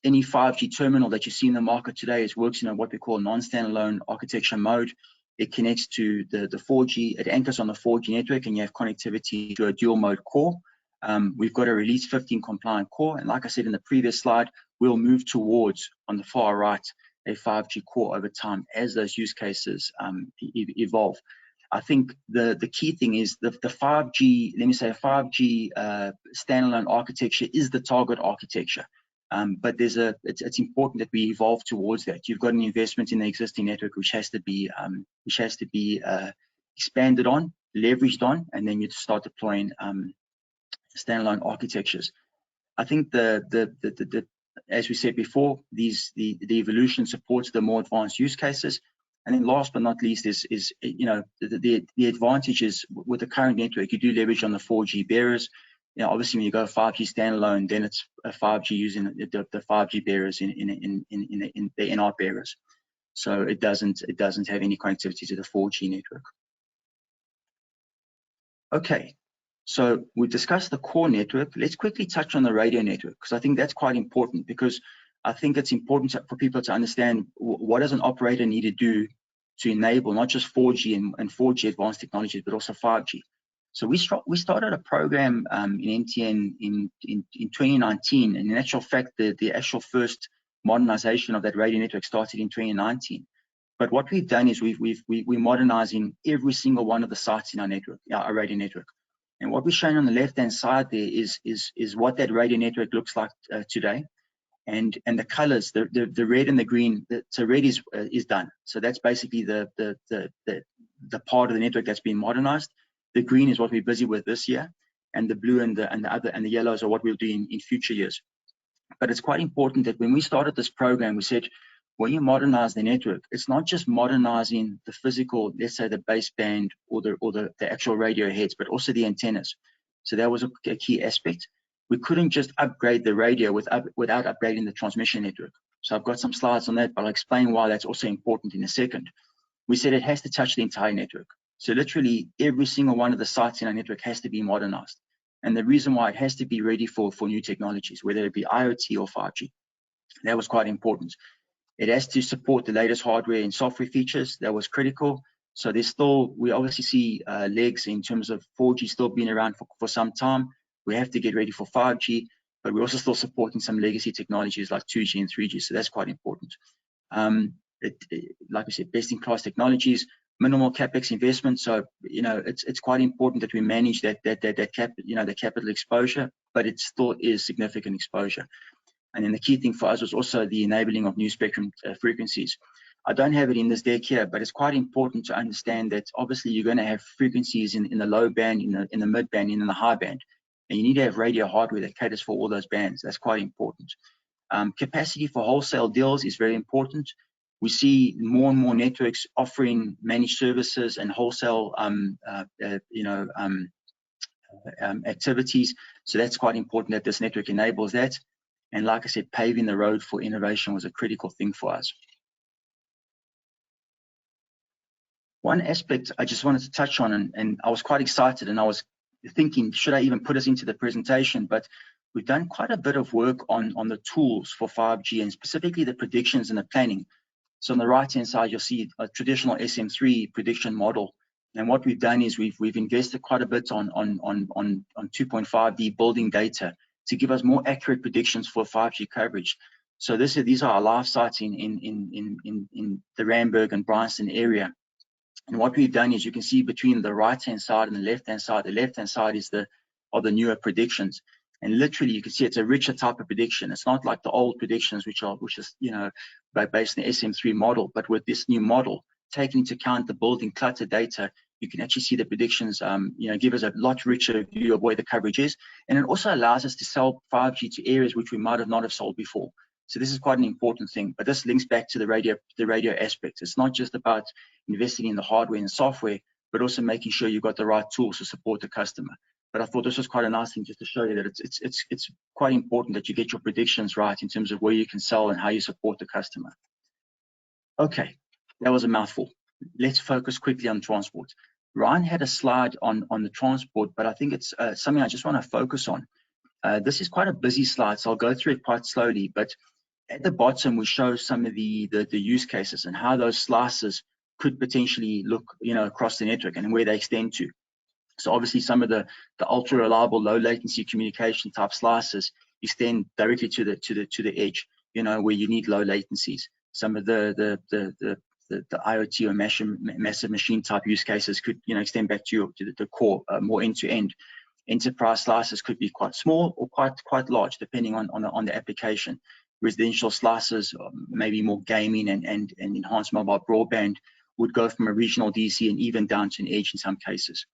Any 5G terminal that you see in the market today works in what we call non-standalone architecture mode. It connects to the 4G, it anchors on the 4G network, and you have connectivity to a dual mode core. We've got a release 15 compliant core, and like I said in the previous slide, we'll move towards, on the far right, a 5G core over time as those use cases evolve. I think the key thing is the 5G, let me say 5G standalone architecture is the target architecture. But it's important that we evolve towards that. You've got an investment in the existing network which has to be expanded on, leveraged on, and then you start deploying standalone architectures. I think as we said before, the evolution supports the more advanced use cases. And then last but not least is you know, the advantages with the current network. You do leverage on the 4G bearers. You know, obviously when you go 5G standalone, then it's a 5G using the 5G bearers in the NR bearers. So it doesn't have any connectivity to the 4G network. Okay, so we've discussed the core network. Let's quickly touch on the radio network, because I think that's quite important, because I think it's important for people to understand what does an operator need to do to enable not just 4G and 4G advanced technologies, but also 5G. So we started a program in MTN in 2019, and in actual fact, the actual first modernization of that radio network started in 2019. But what we've done is we're modernizing every single one of the sites in our network, our radio network. And what we're showing on the left-hand side there is what that radio network looks like today. And the colors, the red and the green. So red is done. So that's basically the part of the network that's been modernized. The green is what we're busy with this year, and the blue and the yellows are what we'll do in future years. But it's quite important that when we started this program, we said, when you modernize the network, it's not just modernizing the physical, let's say the baseband or the actual radio heads, but also the antennas. So that was a key aspect. We couldn't just upgrade the radio without upgrading the transmission network. So I've got some slides on that, but I'll explain why that's also important in a second. We said it has to touch the entire network. So literally every single one of the sites in our network has to be modernized. And the reason why it has to be ready for new technologies, whether it be IoT or 5G, that was quite important. It has to support the latest hardware and software features. That was critical. So there's still, we obviously see legs in terms of 4G still being around for some time. We have to get ready for 5G, but we're also still supporting some legacy technologies like 2G and 3G. So that's quite important. Like we said, best-in-class technologies, minimal capex investment. So you know, it's quite important that we manage that the capital exposure, but it still is significant exposure. And then the key thing for us was also the enabling of new spectrum frequencies. I don't have it in this deck here, but it's quite important to understand that obviously you're going to have frequencies in the low band, in the mid band, and in the high band. And you need to have radio hardware that caters for all those bands. That's quite important. Capacity for wholesale deals is very important. We see more and more networks offering managed services and wholesale activities. So that's quite important that this network enables that. And like I said, paving the road for innovation was a critical thing for us. One aspect I just wanted to touch on, and I was quite excited, and I was thinking, should I even put us into the presentation? But we've done quite a bit of work on the tools for 5G, and specifically the predictions and the planning. So on the right-hand side, you'll see a traditional SM3 prediction model. And what we've done is we've invested quite a bit on 2.5D building data to give us more accurate predictions for 5G coverage. So these are our live sites in the Randburg and Bryanston area. And what we've done is you can see between the right-hand side and the left-hand side. The left-hand side is the newer predictions, and literally you can see it's a richer type of prediction. It's not like the old predictions, which is based on the SM3 model, but with this new model, taking into account the building clutter data, you can actually see the predictions, give us a lot richer view of where the coverage is. And it also allows us to sell 5G to areas which we might have not have sold before. So this is quite an important thing, but this links back to the radio aspect. It's not just about investing in the hardware and software, but also making sure you've got the right tools to support the customer. But I thought this was quite a nice thing just to show you that it's quite important that you get your predictions right in terms of where you can sell and how you support the customer. Okay, that was a mouthful. Let's focus quickly on transport. Ryan had a slide on the transport, but I think it's something I just want to focus on. This is quite a busy slide, so I'll go through it quite slowly, but at the bottom, we show some of the use cases and how those slices could potentially look, across the network and where they extend to. So obviously, some of the ultra reliable, low latency communication type slices extend directly to the edge, where you need low latencies. Some of the IoT or massive machine type use cases could, extend back to the core, more end to end. Enterprise slices could be quite small or quite large, depending on the application. Residential slices, maybe more gaming and enhanced mobile broadband, would go from a regional DC and even down to an edge in some cases.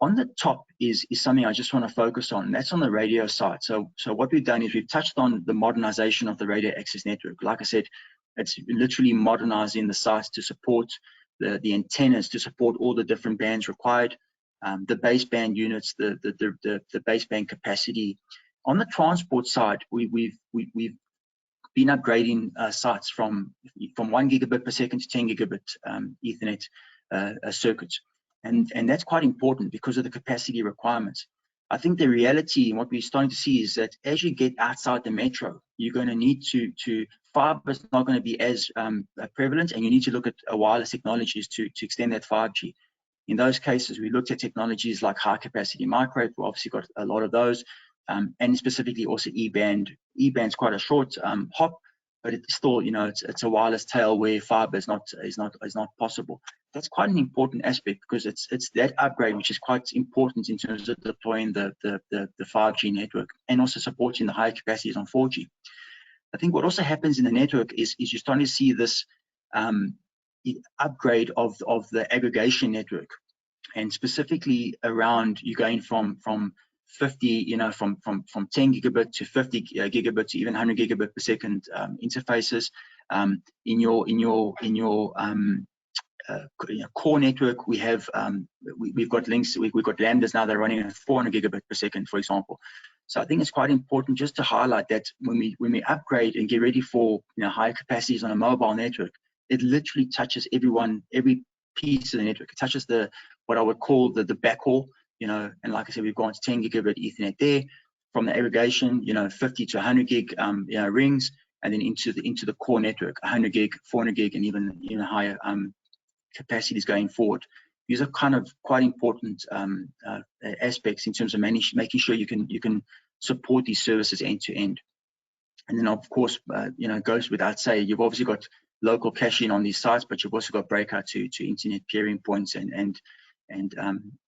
On the top is something I just want to focus on, and that's on the radio side. So what we've done is we've touched on the modernization of the radio access network. Like I said, it's literally modernizing the sites to support the antennas, to support all the different bands required, the baseband units, the baseband capacity. On the transport side, we've been upgrading sites from 1 gigabit per second to 10 gigabit Ethernet circuits. And that's quite important because of the capacity requirements. I think the reality and what we're starting to see is that as you get outside the metro, you're going to need to fiber is not going to be as prevalent, and you need to look at wireless technologies to extend that 5G. In those cases, we looked at technologies like high capacity microwave. We obviously got a lot of those, and specifically also E-band. E-band's quite a short hop, but it's still, it's a wireless tail where fiber is not possible. That's quite an important aspect because it's that upgrade which is quite important in terms of deploying the 5G network and also supporting the higher capacities on 4G. I think what also happens in the network is you're starting to see this upgrade of the aggregation network, and specifically around you going from 50, from 10 gigabit to 50 gigabit to even 100 gigabit per second interfaces. In your core network, we have we've got links, we've got lambdas now that are running at 400 gigabit per second, for example. So I think it's quite important just to highlight that when we upgrade and get ready for higher capacities on a mobile network, it literally touches every piece of the network. It touches what I would call the backhaul, and like I said, we've gone to 10 gigabit Ethernet there. From the aggregation, 50 to 100 gig rings, and then into the core network, 100 gig, 400 gig, and even higher capacities going forward. These are kind of quite important aspects in terms of making sure you can support these services end to end. And then of course, goes without saying, you've obviously got local caching on these sites, but you've also got breakout to internet peering points and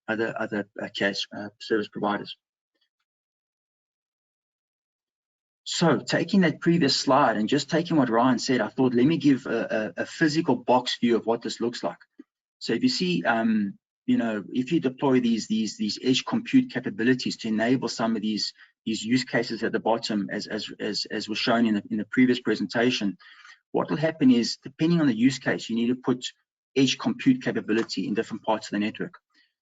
other cache service providers. So taking that previous slide and just taking what Ryan said, I thought, let me give a physical box view of what this looks like. So if you see, if you deploy these edge compute capabilities to enable some of these use cases at the bottom, as was shown in the previous presentation, what will happen is, depending on the use case, you need to put edge compute capability in different parts of the network.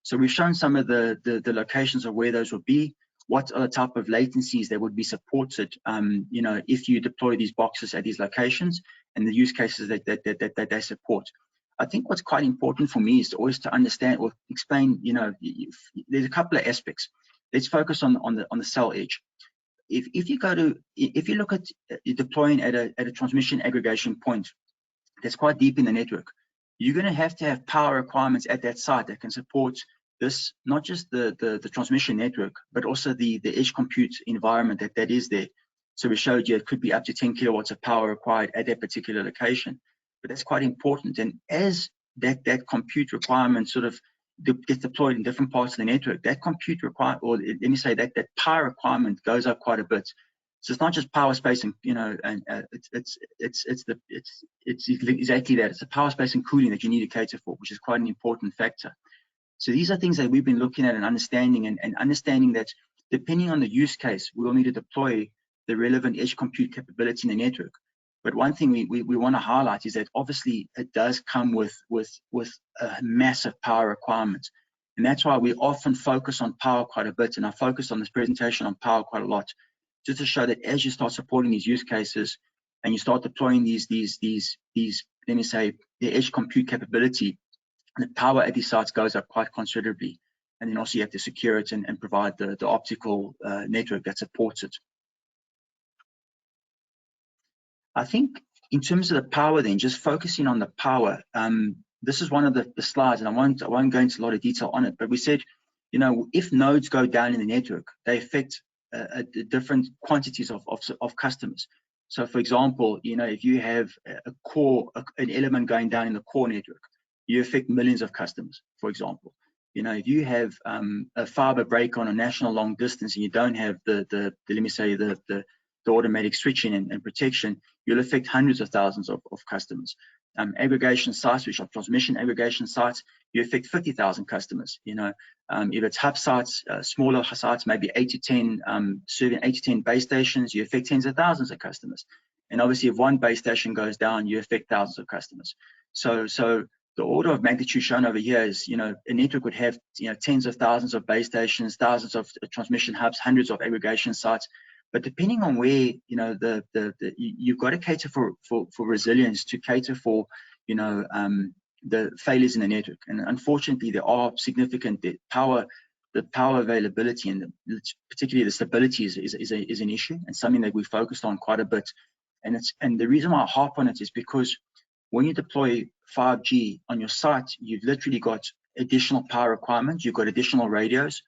So we've shown some of the locations of where those would be, what are the type of latencies that would be supported, if you deploy these boxes at these locations, and the use cases that they support. I think what's quite important for me is always to understand or explain, there's a couple of aspects. Let's focus on the cell edge. If you look at deploying at a transmission aggregation point that's quite deep in the network, you're going to have power requirements at that site that can support this, not just the transmission network, but also the edge compute environment that is there. So we showed you it could be up to 10 kilowatts of power required at that particular location. But that's quite important. And as that compute requirement sort of gets deployed in different parts of the network, that compute requirement, or let me say that power requirement goes up quite a bit. So it's not just power, space, and it's exactly that. It's the power, space, and cooling that you need to cater for, which is quite an important factor. So these are things that we've been looking at and understanding, and understanding that depending on the use case, we will need to deploy the relevant edge compute capability in the network. But one thing we want to highlight is that obviously it does come with a massive power requirement. And that's why we often focus on power quite a bit. And I focused on this presentation on power quite a lot, just to show that as you start supporting these use cases and you start deploying these let me say, the edge compute capability, the power at these sites goes up quite considerably. And then also you have to secure it and provide the optical network that supports it. I think in terms of the power then, just focusing on the power, this is one of the slides, and I won't go into a lot of detail on it, but we said, if nodes go down in the network, they affect different quantities of customers. So for example, if you have an element going down in the core network, you affect millions of customers, for example. If you have a fiber break on a national long distance and you don't have the let me say the automatic switching and protection, you'll affect hundreds of thousands of customers. Aggregation sites, which are transmission aggregation sites, you affect 50,000 customers. If it's hub sites, smaller sites, maybe 8 to 10 serving 8 to 10 base stations, you affect tens of thousands of customers. And obviously, if one base station goes down, you affect thousands of customers. So the order of magnitude shown over here is, a network would have, tens of thousands of base stations, thousands of transmission hubs, hundreds of aggregation sites. But depending on where, you've got to cater for resilience, to cater for, the failures in the network. And unfortunately, there are significant the power availability and particularly the stability is an issue, and something that we focused on quite a bit. And the reason why I harp on it is because when you deploy 5G on your site, you've literally got additional power requirements. You've got additional radios.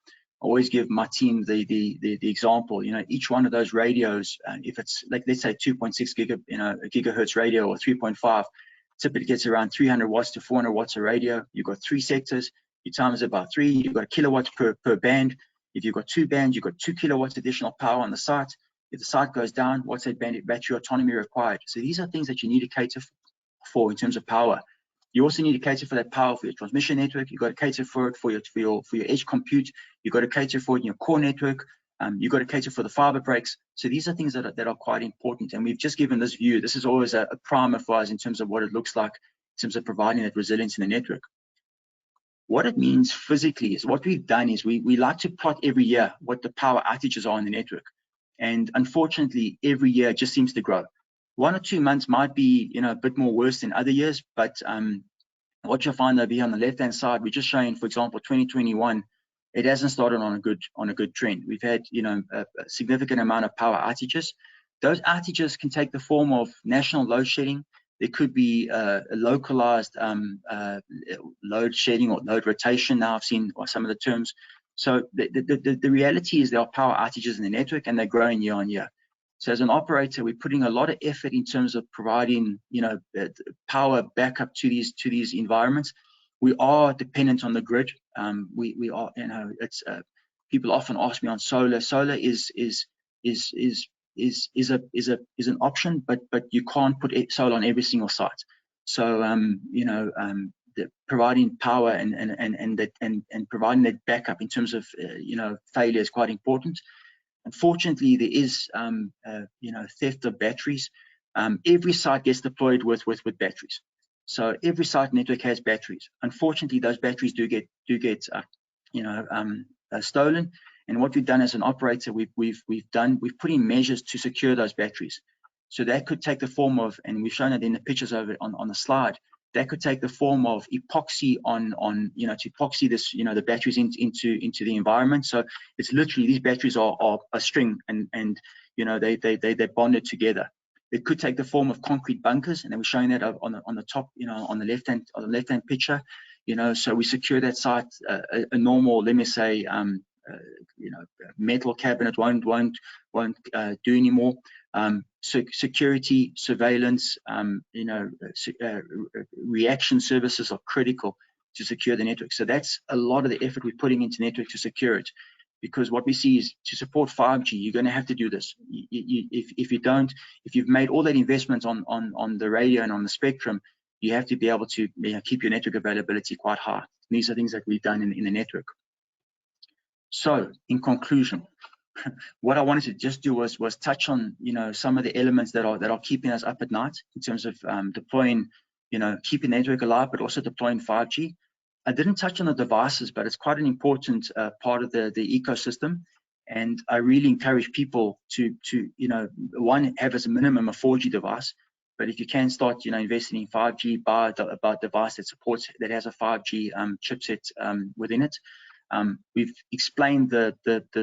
I always give my team the example. Each one of those radios, if it's like, let's say 2.6 gigahertz radio or 3.5, typically gets around 300 watts to 400 watts a radio. You've got 3 sectors. You times it by 3. You've got kilowatts per band. If you've got 2 bands, you've got 2 kilowatts additional power on the site. If the site goes down, what's that battery autonomy required? So these are things that you need to cater for in terms of power. You also need to cater for that power for your transmission network. You've got to cater for it for your edge compute. You've got to cater for it in your core network. You've got to cater for the fiber breaks. So these are things that are quite important. And we've just given this view. This is always a primer for us in terms of what it looks like in terms of providing that resilience in the network. What it means physically is what we've done is we like to plot every year what the power outages are in the network. And unfortunately, every year it just seems to grow. 1 or 2 months might be, a bit more worse than other years, but what you'll find over here on the left-hand side, we're just showing, for example, 2021, it hasn't started on a good trend. We've had, a significant amount of power outages. Those outages can take the form of national load shedding. There could be a localized load shedding or load rotation. Now I've seen some of the terms. So the reality is there are power outages in the network, and they're growing year on year. So as an operator, we're putting a lot of effort in terms of providing, power backup to these environments. We are dependent on the grid. We are, it's people often ask me on solar. Solar is an option, but you can't put solar on every single site. So providing power and providing that backup in terms of failure is quite important. Unfortunately, there is theft of batteries. Every site gets deployed with batteries. So every site network has batteries. Unfortunately, those batteries do get stolen. And what we've done as an operator, we've put in measures to secure those batteries. So that could take the form of, and we've shown it in the pictures over on the slide, that could take the form of epoxy to epoxy this, the batteries into the environment. So it's literally, these batteries are a string, and they're bonded together. It could take the form of concrete bunkers, and then we're showing that on the top, on the left hand picture. So we secure that site. A normal, let me say, metal cabinet won't do anymore. Security, surveillance, reaction services are critical to secure the network. So that's a lot of the effort we're putting into network to secure it, because what we see is to support 5G, you're going to have to do this. If you've made all that investment on the radio and on the spectrum, you have to be able to keep your network availability quite high. And these are things that we've done in the network. So in conclusion, what I wanted to just do was touch on some of the elements that are keeping us up at night in terms of deploying, keeping the network alive, but also deploying 5G. I didn't touch on the devices, but it's quite an important part of the ecosystem, and I really encourage people to one, have as a minimum a 4G device, but if you can start investing in 5G, buy a device that has a 5G chipset within it. We've explained the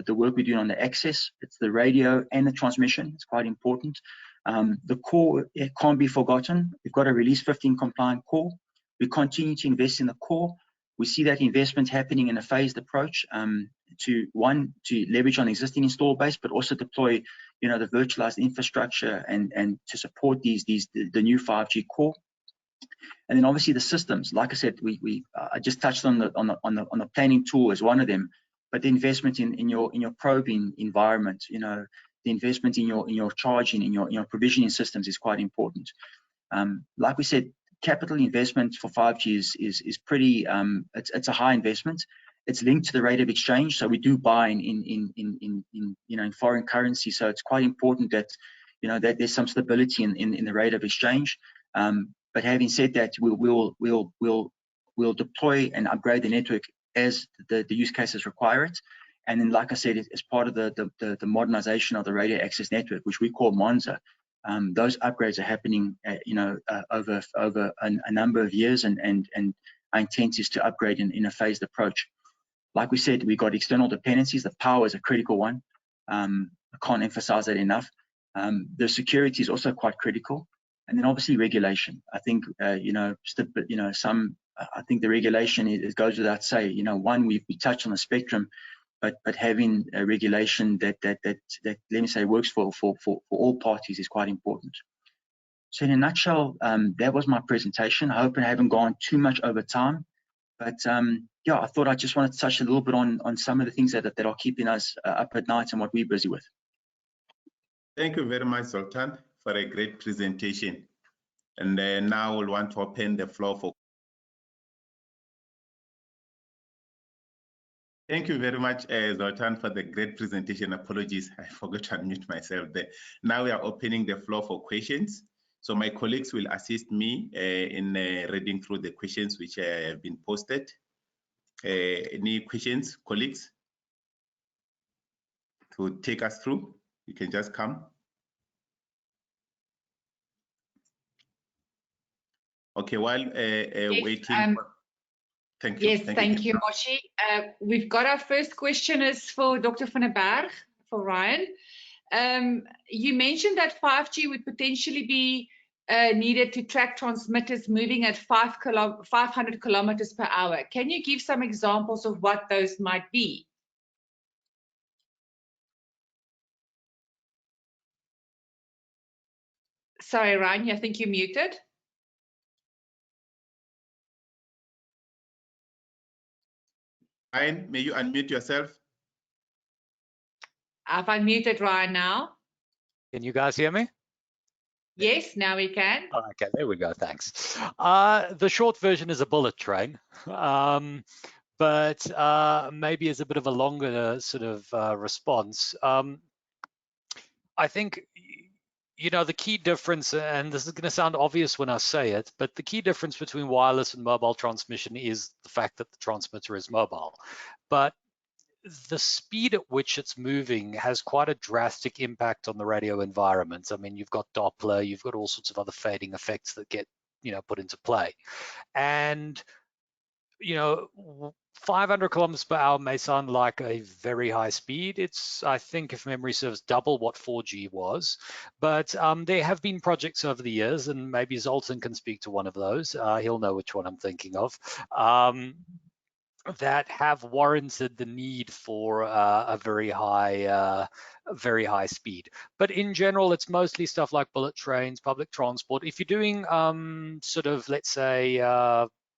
work we're doing on the access. It's the radio and the transmission. It's quite important. The core, it can't be forgotten. We've got a Release 15 compliant core. We continue to invest in the core. We see that investment happening in a phased approach to leverage on existing install base, but also deploy, the virtualized infrastructure and to support the new 5G core. And then obviously the systems, like I said, I just touched on the planning tool as one of them, but the investment in your probing environment, the investment in your charging, in your provisioning systems is quite important. Like we said, capital investment for 5G is pretty, it's a high investment. It's linked to the rate of exchange, so we do buy in foreign currency. So it's quite important that that there's some stability in the rate of exchange. But having said that, we'll deploy and upgrade the network as the use cases require it. And then, like I said, as part of the modernization of the radio access network, which we call MONZA, those upgrades are happening, over a number of years, and our intent is to upgrade in a phased approach. Like we said, we've got external dependencies. The power is a critical one. I can't emphasize that enough. The security is also quite critical, and then obviously regulation. I think I think the regulation, it goes without say. One, we touched on the spectrum, but having a regulation that let me say works for all parties is quite important. So in a nutshell, that was my presentation. I hope I haven't gone too much over time, but yeah, I thought I just wanted to touch a little bit on some of the things that are keeping us up at night and what we're busy with. Thank you very much, Zoltan, for a great presentation. And now we'll want to open the floor for. Thank you very much, Zoltan, for the great presentation. Apologies, I forgot to unmute myself there. Now we are opening the floor for questions. So my colleagues will assist me in reading through the questions which have been posted. Any questions, colleagues, to take us through? You can just come. Okay, while yes, waiting. Thank you. Yes, thank you, Moshi. We've got our first question is for Dr. van der Berg, for Ryan. You mentioned that 5G would potentially be needed to track transmitters moving at 500 kilometers per hour. Can you give some examples of what those might be? Sorry, Ryan, I think you're muted. Ryan, may you unmute yourself? I've unmuted Ryan now. Can you guys hear me? Yes, now we can. Okay, there we go, thanks. The short version is a bullet train, but maybe as a bit of a longer sort of response. I think, the key difference, and this is going to sound obvious when I say it, but the key difference between wireless and mobile transmission is the fact that the transmitter is mobile. But the speed at which it's moving has quite a drastic impact on the radio environment. I mean, you've got Doppler, you've got all sorts of other fading effects that get, put into play. And, 500 kilometers per hour may sound like a very high speed. It's, I think, if memory serves, double what 4G was. But there have been projects over the years, and maybe Zoltan can speak to one of those. He'll know which one I'm thinking of. That have warranted the need for a very high speed. But in general, it's mostly stuff like bullet trains, public transport. If you're doing sort of, let's say,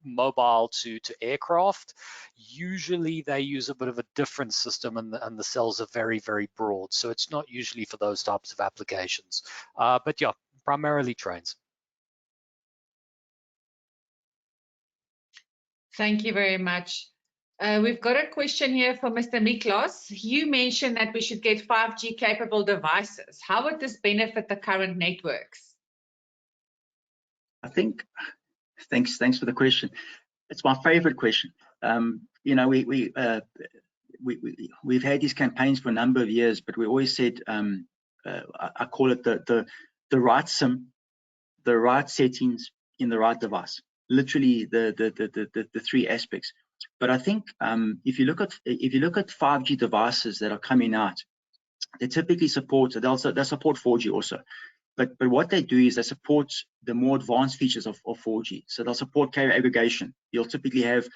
mobile to aircraft, usually they use a bit of a different system, and the cells are very, very broad. So it's not usually for those types of applications. But yeah, primarily trains. Thank you very much. We've got a question here for Mr. Miklos. You mentioned that we should get 5G capable devices. How would this benefit the current networks? I think, thanks for the question. It's my favorite question. We've had these campaigns for a number of years, but we always said, I call it the right SIM, the right settings in the right device. Literally the three aspects. But I think if you look at 5G devices that are coming out, they typically support, they'll support 4G also, But what they do is they support the more advanced features of 4G. So they'll support carrier aggregation. You'll typically have,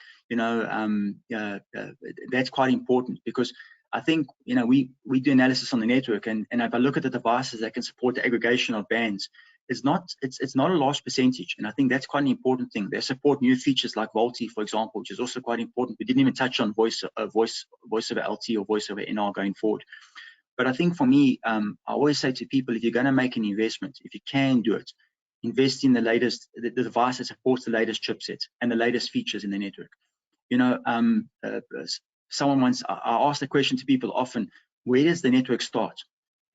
that's quite important, because I think, we do analysis on the network, and if I look at the devices that can support the aggregation of bands, it's not a large percentage, and I think that's quite an important thing. They support new features like VoLTE, for example, which is also quite important. We didn't even touch on voice over LT or voice over NR going forward. But I think for me, I always say to people, if you're going to make an investment, if you can do it, invest in the latest, the device that supports the latest chipset and the latest features in the network. Someone once, I asked the question to people often, where does the network start?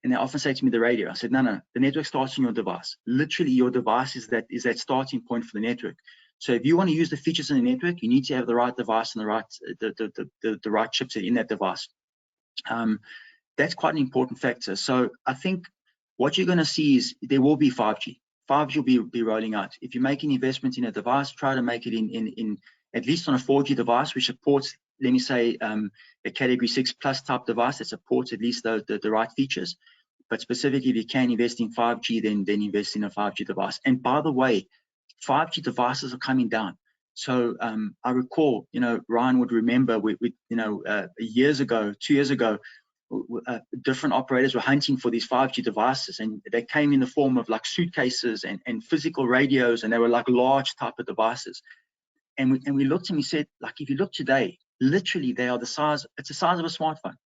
And they often say to me, the radio. I said, no, the network starts in your device. Literally, your device is that starting point for the network. So if you want to use the features in the network, you need to have the right device and the right chipset in that device. That's quite an important factor. So I think what you're going to see is there will be 5G. 5G will be rolling out. If you make an investment in a device, try to make it in at least on a 4G device, which supports, let me say, a category 6+ type device that supports at least the right features. But specifically, if you can invest in 5G, then invest in a 5G device. And by the way, 5G devices are coming down. So I recall, Ryan would remember, years ago, 2 years ago, different operators were hunting for these 5G devices, and they came in the form of like suitcases and physical radios, and they were like large type of devices. And we looked and we said, like, if you look today, literally they are the size, it's the size of a smartphone.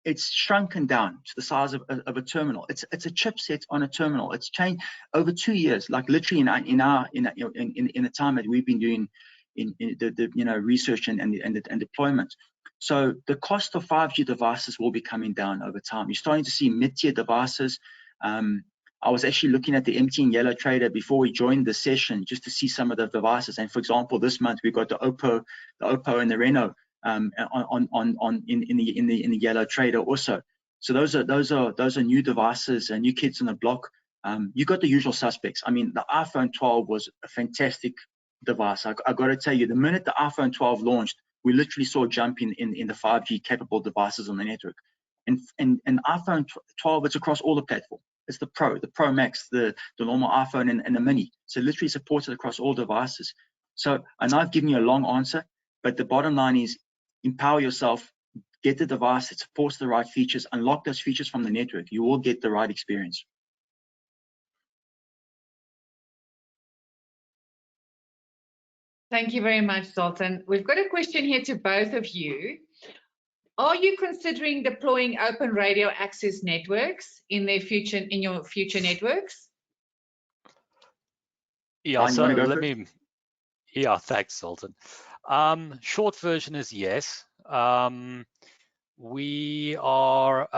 It's shrunken down to the size of a terminal. It's a chipset on a terminal. It's changed over 2 years, like literally in the time that we've been doing in the research and deployment. So the cost of 5G devices will be coming down over time. You're starting to see mid-tier devices. I was actually looking at the MTN Yellow Trader before we joined the session, just to see some of the devices. And for example, this month we've got the Oppo and the Reno in the Yellow Trader also. So those are new devices and new kids on the block. You got the usual suspects. I mean, the iPhone 12 was a fantastic device. I got to tell you, the minute the iPhone 12 launched, we literally saw a jump in the 5G capable devices on the network. And iPhone 12, it's across all the platforms. It's the Pro Max, the normal iPhone and the Mini. So literally supported across all devices. So I know I've given you a long answer, but the bottom line is empower yourself, get the device that supports the right features, unlock those features from the network. You will get the right experience. Thank you very much, Zoltan. We've got a question here to both of you. Are you considering deploying open radio access networks in your future networks? Yeah, Ryan, so let me. Yeah, thanks, Zoltan. Short version is yes. We are,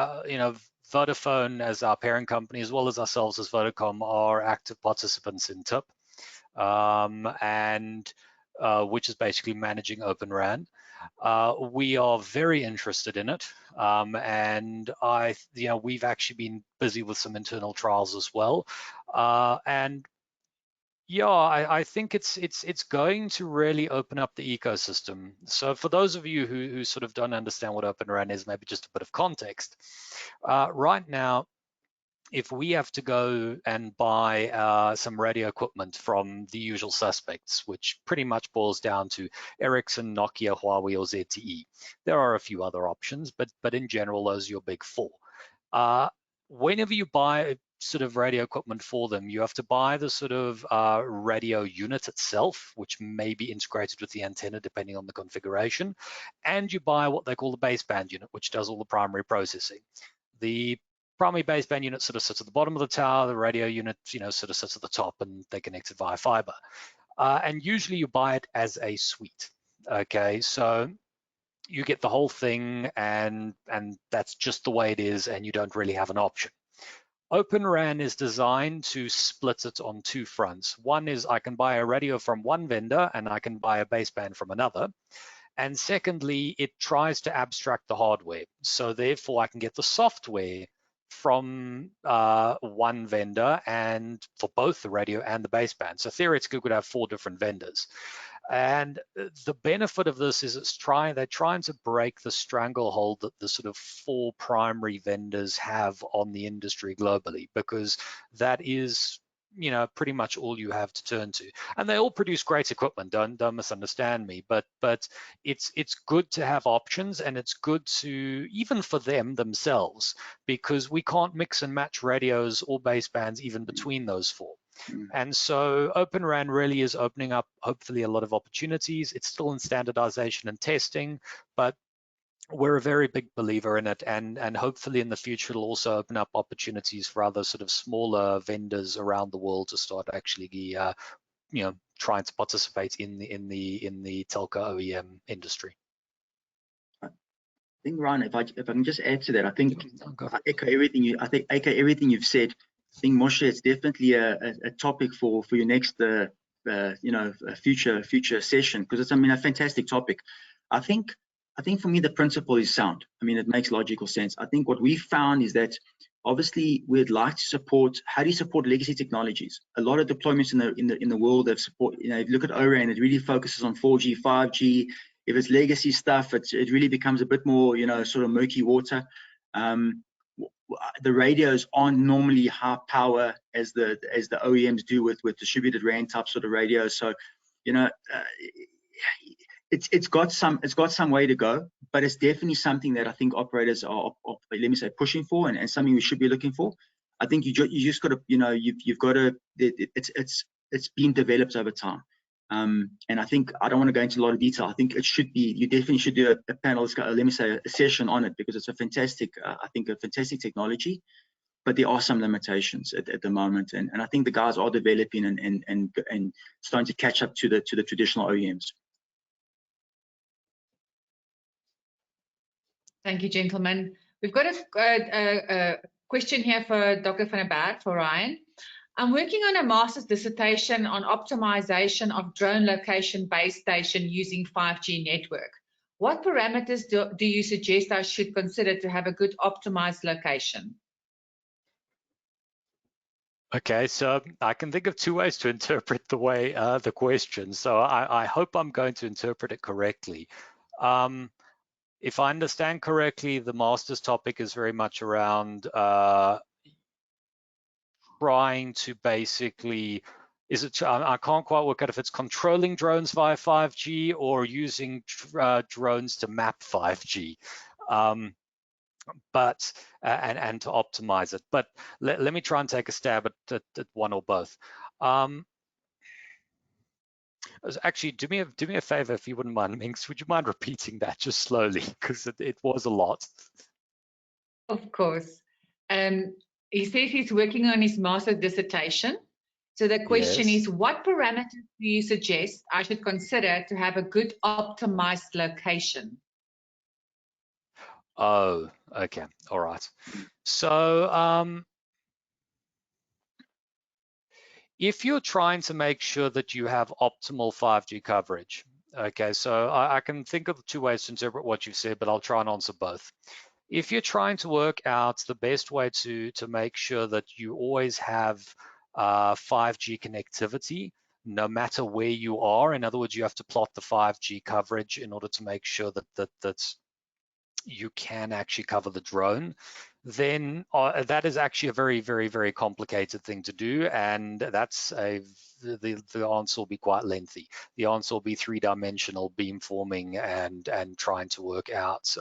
Vodafone as our parent company, as well as ourselves as Vodacom, are active participants in TIP, which is basically managing Open RAN. We are very interested in it, and we've actually been busy with some internal trials as well, and yeah, I think it's going to really open up the ecosystem. So for those of you who sort of don't understand what Open RAN is, maybe just a bit of context. Right now, if we have to go and buy some radio equipment from the usual suspects, which pretty much boils down to Ericsson, Nokia, Huawei, or ZTE, there are a few other options, but in general, those are your big four. Whenever you buy sort of radio equipment for them, you have to buy the sort of radio unit itself, which may be integrated with the antenna depending on the configuration, and you buy what they call the baseband unit, which does all the primary processing. The primary baseband unit sort of sits at the bottom of the tower, the radio unit sort of sits at the top, and they connect it via fiber. And usually you buy it as a suite. Okay, so you get the whole thing, and that's just the way it is, and you don't really have an option. Open RAN is designed to split it on two fronts. One is I can buy a radio from one vendor and I can buy a baseband from another. And secondly, it tries to abstract the hardware. So therefore I can get the software from one vendor and for both the radio and the baseband. So theoretically we could have 4 different vendors. And the benefit of this is they're trying to break the stranglehold that the sort of 4 primary vendors have on the industry globally, because that is, you know, pretty much all you have to turn to. And they all produce great equipment, don't misunderstand me, but it's good to have options, and it's good to, even for them themselves, because we can't mix and match radios or basebands even between those 4. And so Open RAN really is opening up, hopefully, a lot of opportunities. It's still in standardization and testing, but we're a very big believer in it, and hopefully in the future it'll also open up opportunities for other sort of smaller vendors around the world to start actually, you know, trying to participate in the telco OEM industry. I think, Ryan, if I can just add to that, I think I echo everything you've said. I think, Moshe, it's definitely a topic for your next you know, future session, because it's, I mean, a fantastic topic. I think for me the principle is sound. I mean, it makes logical sense. I think what we found is that obviously we'd like to support. How do you support legacy technologies? A lot of deployments in the world have support. You know, if you look at O-RAN, it really focuses on 4G, 5G. If it's legacy stuff, it really becomes a bit more, you know, sort of murky water. The radios aren't normally high power as the OEMs do with distributed RAN type sort of radios. So, you know, it's got some way to go, but it's definitely something that I think operators are let me say, pushing for, and something we should be looking for. I think you just got to, you know, you've got to. It's been developed over time. And I think, I don't want to go into a lot of detail. I think it should be, you definitely should do a panel, let me say, a session on it, because it's a fantastic, I think, a fantastic technology, but there are some limitations at the moment. And I think the guys are developing and starting to catch up to the traditional OEMs. Thank you, gentlemen. We've got a question here for Dr. van der Berg, for Ryan. I'm working on a master's dissertation on optimization of drone location base station using 5G network. What parameters do you suggest I should consider to have a good optimized location? Okay, so I can think of 2 ways to interpret the question. So I hope I'm going to interpret it correctly. If I understand correctly, the master's topic is very much around trying to basically, I can't quite work out if it's controlling drones via 5G or using drones to map 5G, but and to optimize it. But let me try and take a stab at one or both. Actually, do me a favor, if you wouldn't mind, Minx. Would you mind repeating that just slowly, because it was a lot. Of course. He says he's working on his master's dissertation. So the question is, what parameters do you suggest I should consider to have a good optimized location? Oh, okay. All right. So if you're trying to make sure that you have optimal 5G coverage, okay, so I can think of 2 ways to interpret what you've said, but I'll try and answer both. If you're trying to work out the best way to make sure that you always have 5G connectivity, no matter where you are, in other words, you have to plot the 5G coverage in order to make sure that you can actually cover the drone, then that is actually a very, very, very complicated thing to do, and that's the answer will be quite lengthy. The answer will be 3-dimensional beamforming and trying to work out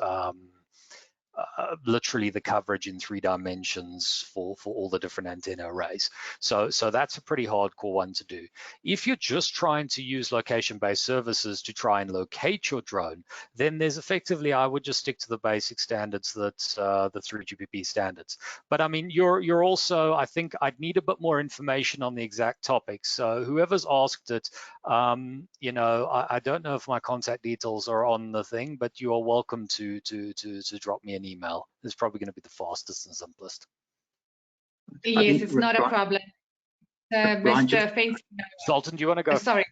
literally the coverage in 3 dimensions for all the different antenna arrays. So that's a pretty hardcore one to do. If you're just trying to use location-based services to try and locate your drone, then there's effectively, I would just stick to the basic standards, that the 3GPP standards. But I mean, you're also, I think I'd need a bit more information on the exact topic. So whoever's asked it, you know, I don't know if my contact details are on the thing, but you are welcome to drop me an email. It's probably going to be the fastest and simplest. Yes, it's not a problem. Mr. Fence. Sultan, do you want to go? Sorry.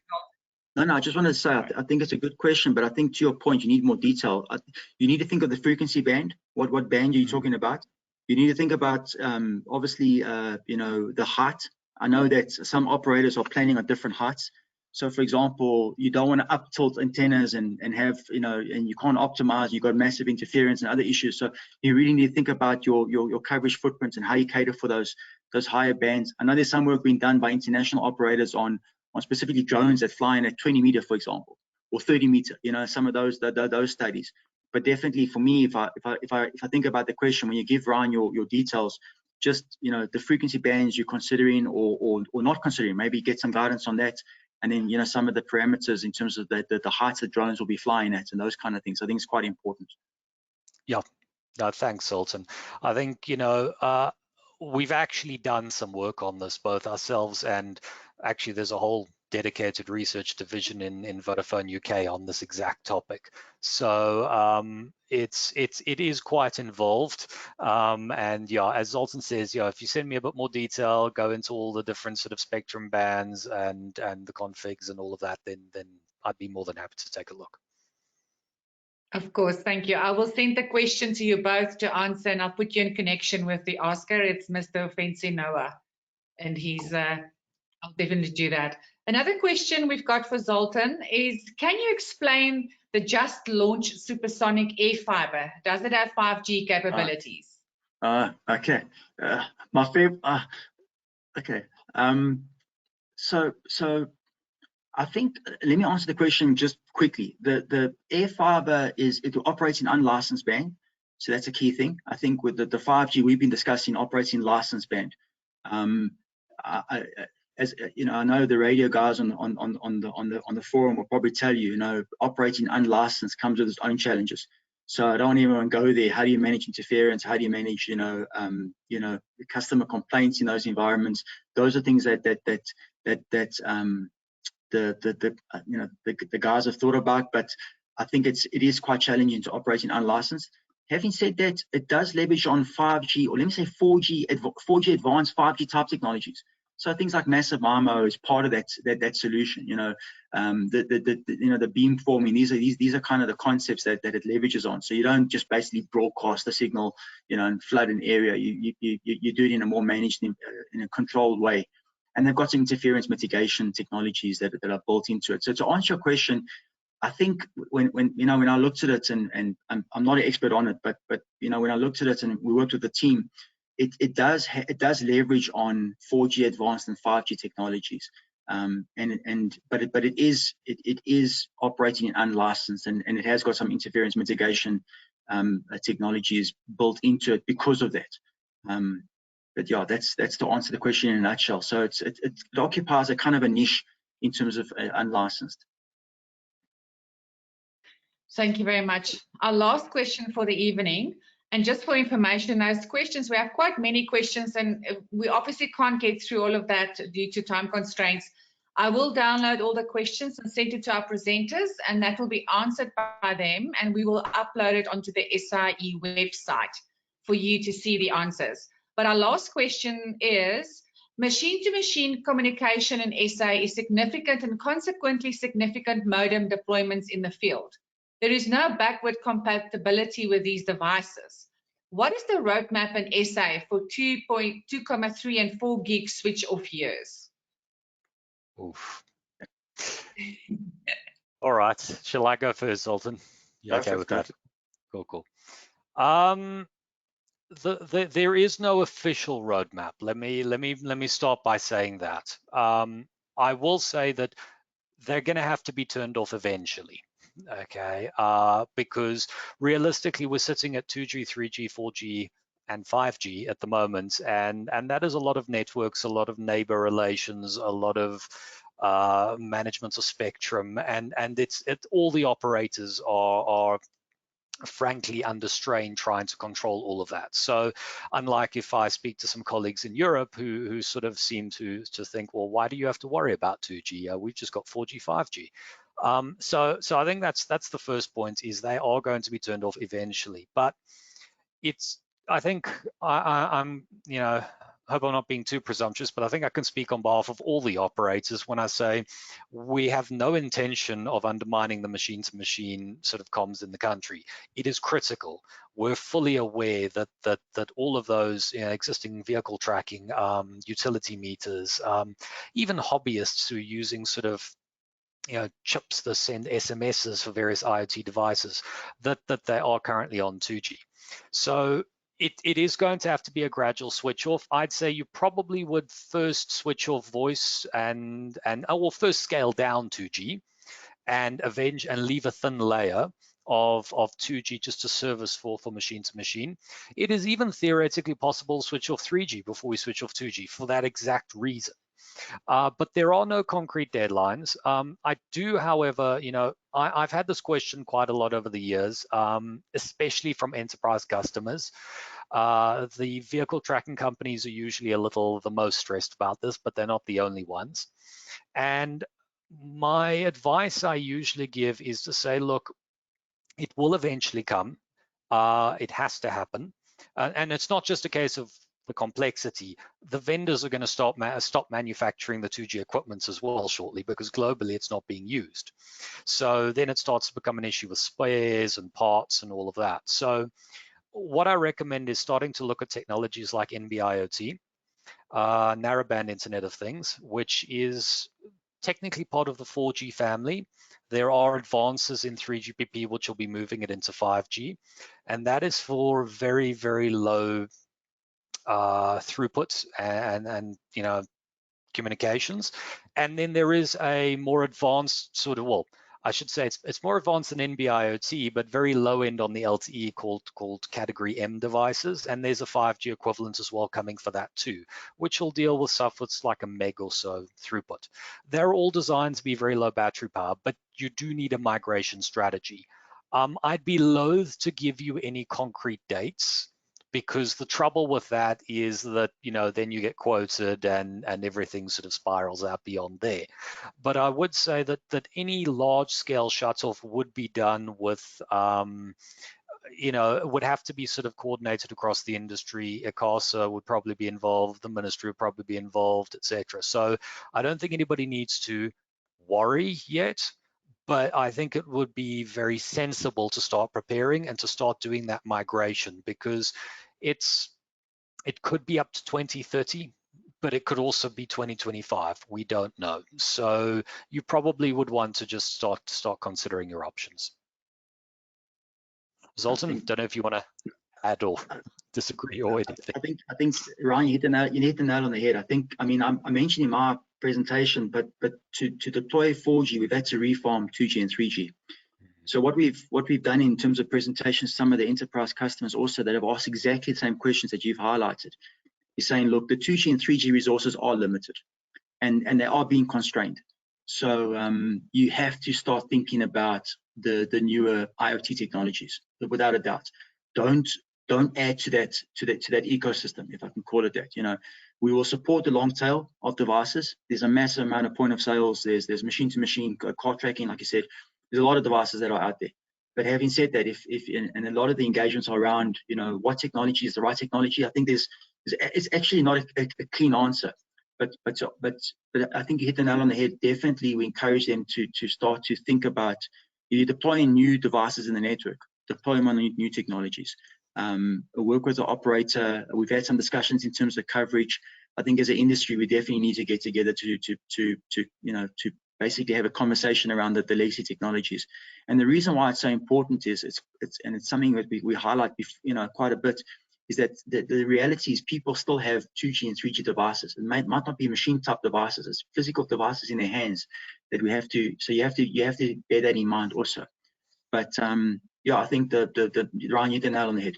No, I just wanted to say, I think it's a good question, but I think to your point, you need more detail. You need to think of the frequency band. What band are you talking about? You need to think about, obviously, you know, the height. I know that some operators are planning on different heights. So for example, you don't want to up tilt antennas and have, you know, and you can't optimize, you've got massive interference and other issues. So you really need to think about your coverage footprints and how you cater for those higher bands. I know there's some work being done by international operators on specifically drones that fly in at 20 meter, for example, or 30 meter, you know, some of those studies. But definitely for me, if I think about the question, when you give Ryan your details, just, you know, the frequency bands you're considering or not considering, maybe get some guidance on that. And then, you know, some of the parameters in terms of the heights that drones will be flying at and those kind of things. I think it's quite important. Yeah, no, thanks, Sultan. I think, you know, we've actually done some work on this, both ourselves and actually there's a whole dedicated research division in Vodafone UK on this exact topic. So it is quite involved. And yeah, as Zoltan says, yeah, if you send me a bit more detail, go into all the different sort of spectrum bands and the configs and all of that, then I'd be more than happy to take a look. Of course, thank you. I will send the question to you both to answer, and I'll put you in connection with the asker. It's Mr. Fancy Noah, and he's, I'll definitely do that. Another question we've got for Zoltan is, can you explain the just launched supersonic air fiber? Does it have 5G capabilities? Okay. My favorite, okay. So I think, let me answer the question just quickly. The air fiber it operates in unlicensed band, so that's a key thing. I think with the 5G we've been discussing operating licensed band. As you know, I know the radio guys on the forum will probably tell you, you know, operating unlicensed comes with its own challenges. So I don't even want to go there. How do you manage interference? How do you manage, you know, customer complaints in those environments? Those are things that the guys have thought about, but I think it is quite challenging to operate in unlicensed. Having said that, it does leverage on 5G, or let me say 4G advanced 5G type technologies. So things like massive MIMO is part of that solution. You know, the beamforming. These are kind of the concepts that it leverages on. So you don't just basically broadcast the signal, you know, and flood an area. You do it in a more managed, in a controlled way. And they've got some interference mitigation technologies that are built into it. So to answer your question, I think when I looked at it, and I'm not an expert on it, but you know, when I looked at it and we worked with the team, it does leverage on 4G advanced and 5G technologies, but it is operating in unlicensed, and it has got some interference mitigation technologies built into it because of that. But yeah, that's to answer the question in a nutshell. So it occupies a kind of a niche in terms of unlicensed. Thank you very much. Our last question for the evening, and just for information, those questions, we have quite many questions, and we obviously can't get through all of that due to time constraints. I will download all the questions and send it to our presenters, and that will be answered by them, and we will upload it onto the SAIEE website for you to see the answers. But our last question is, machine-to-machine communication in SA is significant and consequently significant modem deployments in the field. There is no backward compatibility with these devices. What is the roadmap in SA for 2.2,3 and 4 gig switch off years? Oof. All right, shall I go first, Zoltan? You okay with that? Cool. There is no official roadmap. Let me start by saying that. I will say that they're going to have to be turned off eventually. Okay, because realistically we're sitting at 2G, 3G, 4G, and 5G at the moment, and that is a lot of networks, a lot of neighbor relations, a lot of management of spectrum, and all the operators are frankly under strain trying to control all of that. So unlike if I speak to some colleagues in Europe who sort of seem to think, well, why do you have to worry about 2G? We've just got 4G, 5G. So I think that's the first point, is they are going to be turned off eventually. But I think I'm, you know, hope I'm not being too presumptuous, but I think I can speak on behalf of all the operators when I say we have no intention of undermining the machine-to-machine sort of comms in the country. It is critical. We're fully aware that all of those, you know, existing vehicle tracking, utility meters, even hobbyists who are using sort of chips that send SMSs for various IoT devices, that they are currently on 2G. So it is going to have to be a gradual switch off. I'd say you probably would first switch off voice and first scale down 2G and leave a thin layer of 2G just to service for machine to machine. It is even theoretically possible to switch off 3G before we switch off 2G for that exact reason. But there are no concrete deadlines. I do, however, I've had this question quite a lot over the years, especially from enterprise customers. The vehicle tracking companies are usually the most stressed about this, but they're not the only ones. And my advice I usually give is to say, look, it will eventually come. It has to happen. And it's not just a case of the complexity. The vendors are going to stop manufacturing the 2G equipment as well shortly, because globally it's not being used. So then it starts to become an issue with spares and parts and all of that. So what I recommend is starting to look at technologies like NB-IoT, narrowband Internet of Things, which is technically part of the 4G family. There are advances in 3GPP which will be moving it into 5G, and that is for very, very low throughput and communications. And then there is a more advanced sort of, well, I should say it's more advanced than NB-IoT, but very low end on the LTE called Category M devices. And there's a 5G equivalent as well coming for that too, which will deal with stuff that's like a meg or so throughput. They're all designed to be very low battery power, but you do need a migration strategy. I'd be loath to give you any concrete dates, because the trouble with that is that, then you get quoted and everything sort of spirals out beyond there. But I would say that any large scale shutoff would be done with, it would have to be sort of coordinated across the industry. ICASA would probably be involved, the ministry would probably be involved, etc. So I don't think anybody needs to worry yet, but I think it would be very sensible to start preparing and to start doing that migration, because it could be up to 2030, but it could also be 2025. We don't know. So you probably would want to just start considering your options. Zoltan, don't know if you want to add or disagree or anything. I think Ryan, you hit the nail on the head. I mentioned in my presentation, but to deploy 4G, we've had to reform 2G and 3G. So what we've done in terms of presentations, some of the enterprise customers also that have asked exactly the same questions that you've highlighted, is saying, look, the 2G and 3G resources are limited, and they are being constrained. So you have to start thinking about the newer IoT technologies, without a doubt. Don't add to that ecosystem, if I can call it that. We will support the long tail of devices. There's a massive amount of point of sales. There's machine to machine car tracking, like you said. There's a lot of devices that are out there. But having said that, and a lot of the engagements are around, what technology is the right technology, I think it's actually not a clean answer. But I think you hit the nail on the head. Definitely, we encourage them to start to think about, you're deploying new devices in the network, deploy them on new technologies. Work with the operator. We've had some discussions in terms of coverage. I think as an industry, we definitely need to get together to basically have a conversation around the legacy technologies. And the reason why it's so important is it's something that we highlight quite a bit, is that the reality is people still have 2G and 3G devices. It might not be machine type devices, it's physical devices in their hands that we have to, so you have to bear that in mind also. But yeah, I think Ryan, you hit the nail on the head.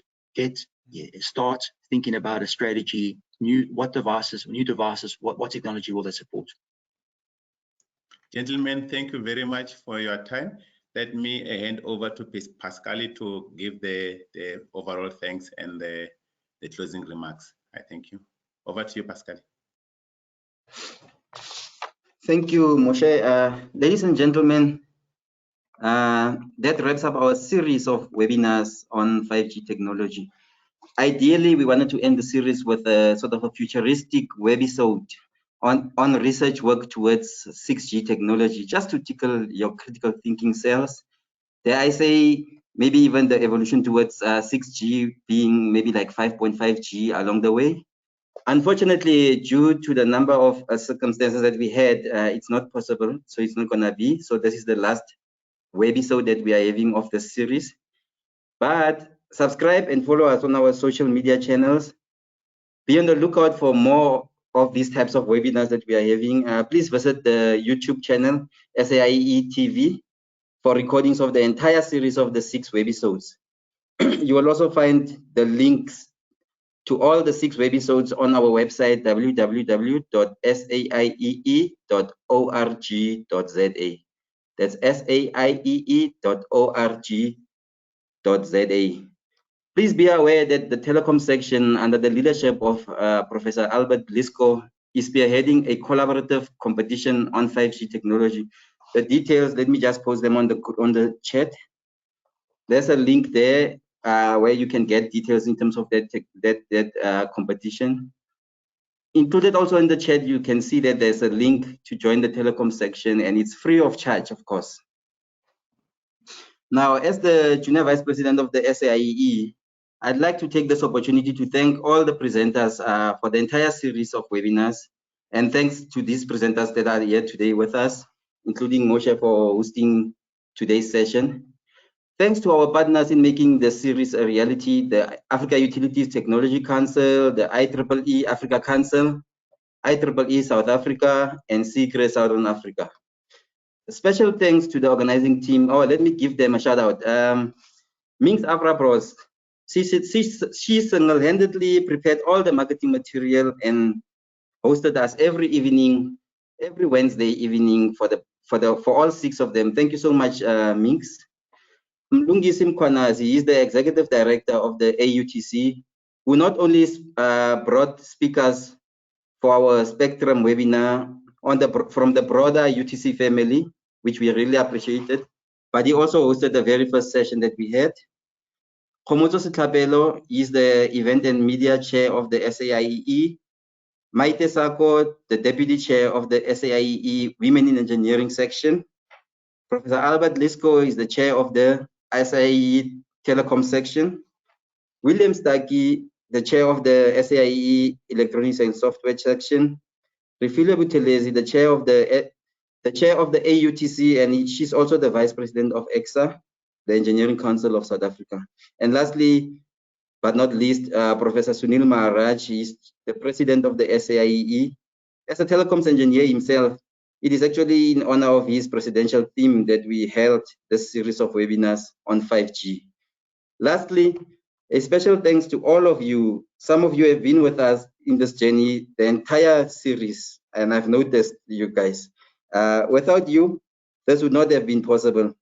Start thinking about a strategy, new devices, what technology will they support? Gentlemen, thank you very much for your time. Let me hand over to Pascali to give the overall thanks and the closing remarks. I thank you. Over to you, Pascali. Thank you, Moshe. Ladies and gentlemen, that wraps up our series of webinars on 5G technology. Ideally, we wanted to end the series with a sort of a futuristic webisode on research work towards 6G technology, just to tickle your critical thinking cells. Dare I say, maybe even the evolution towards 6G being maybe like 5.5G along the way. Unfortunately, due to the number of circumstances that we had, it's not possible, so it's not gonna be. So this is the last webisode that we are having of the series. But subscribe and follow us on our social media channels. Be on the lookout for more of these types of webinars that we are having. Please visit the YouTube channel, SAIEE TV, for recordings of the entire series of the 6 webisodes. You will also find the links to all the 6 webisodes on our website, www.saiee.org.za. That's saiee.org.za. Please be aware that the telecom section, under the leadership of Professor Albert Blisco, is spearheading a collaborative competition on 5G technology. The details, let me just post them on the chat. There's a link there where you can get details in terms of that competition. Included also in the chat, you can see that there's a link to join the telecom section, and it's free of charge, of course. Now, as the Junior Vice President of the SAIEE, I'd like to take this opportunity to thank all the presenters for the entire series of webinars, and thanks to these presenters that are here today with us, including Moshe for hosting today's session. Thanks to our partners in making the series a reality, the Africa Utilities Technology Council, the IEEE Africa Council, IEEE South Africa, and SAIEE Southern Africa. A special thanks to the organizing team. Oh, let me give them a shout out. Minx Avrabros, she single-handedly prepared all the marketing material and hosted us every evening, every Wednesday evening for all 6 of them. Thank you so much, Minx. Mlungi Simkwanazi is the executive director of the AUTC, who not only brought speakers for our Spectrum webinar from the broader UTC family, which we really appreciated, but he also hosted the very first session that we had. Khomotso Setlapelo is the event and media chair of the SAIEE. Maite Sako, the deputy chair of the SAIEE Women in Engineering section. Professor Albert Blisco is the chair of the SAIEE Telecom section. William Staki, the chair of the SAIEE Electronics and Software section. Refilwe Buthelezi, the chair of the AUTC, and she's also the vice president of EXA, the Engineering Council of South Africa. And lastly, but not least, Professor Sunil Maharaj, is the president of the SAIEE. As a telecoms engineer himself, it is actually in honor of his presidential theme that we held this series of webinars on 5G. Lastly, a special thanks to all of you. Some of you have been with us in this journey, the entire series, and I've noticed you guys. Without you, this would not have been possible.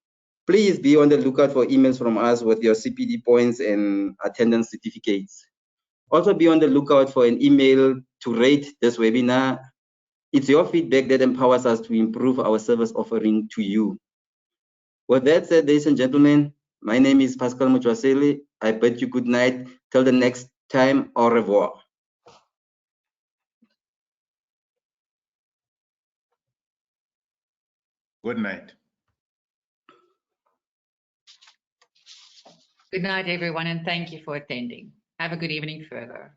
Please be on the lookout for emails from us with your CPD points and attendance certificates. Also be on the lookout for an email to rate this webinar. It's your feedback that empowers us to improve our service offering to you. With that said, ladies and gentlemen, my name is Pascal Mutwaseli. I bid you good night. Till the next time, au revoir. Good night. Good night, everyone, and thank you for attending. Have a good evening further.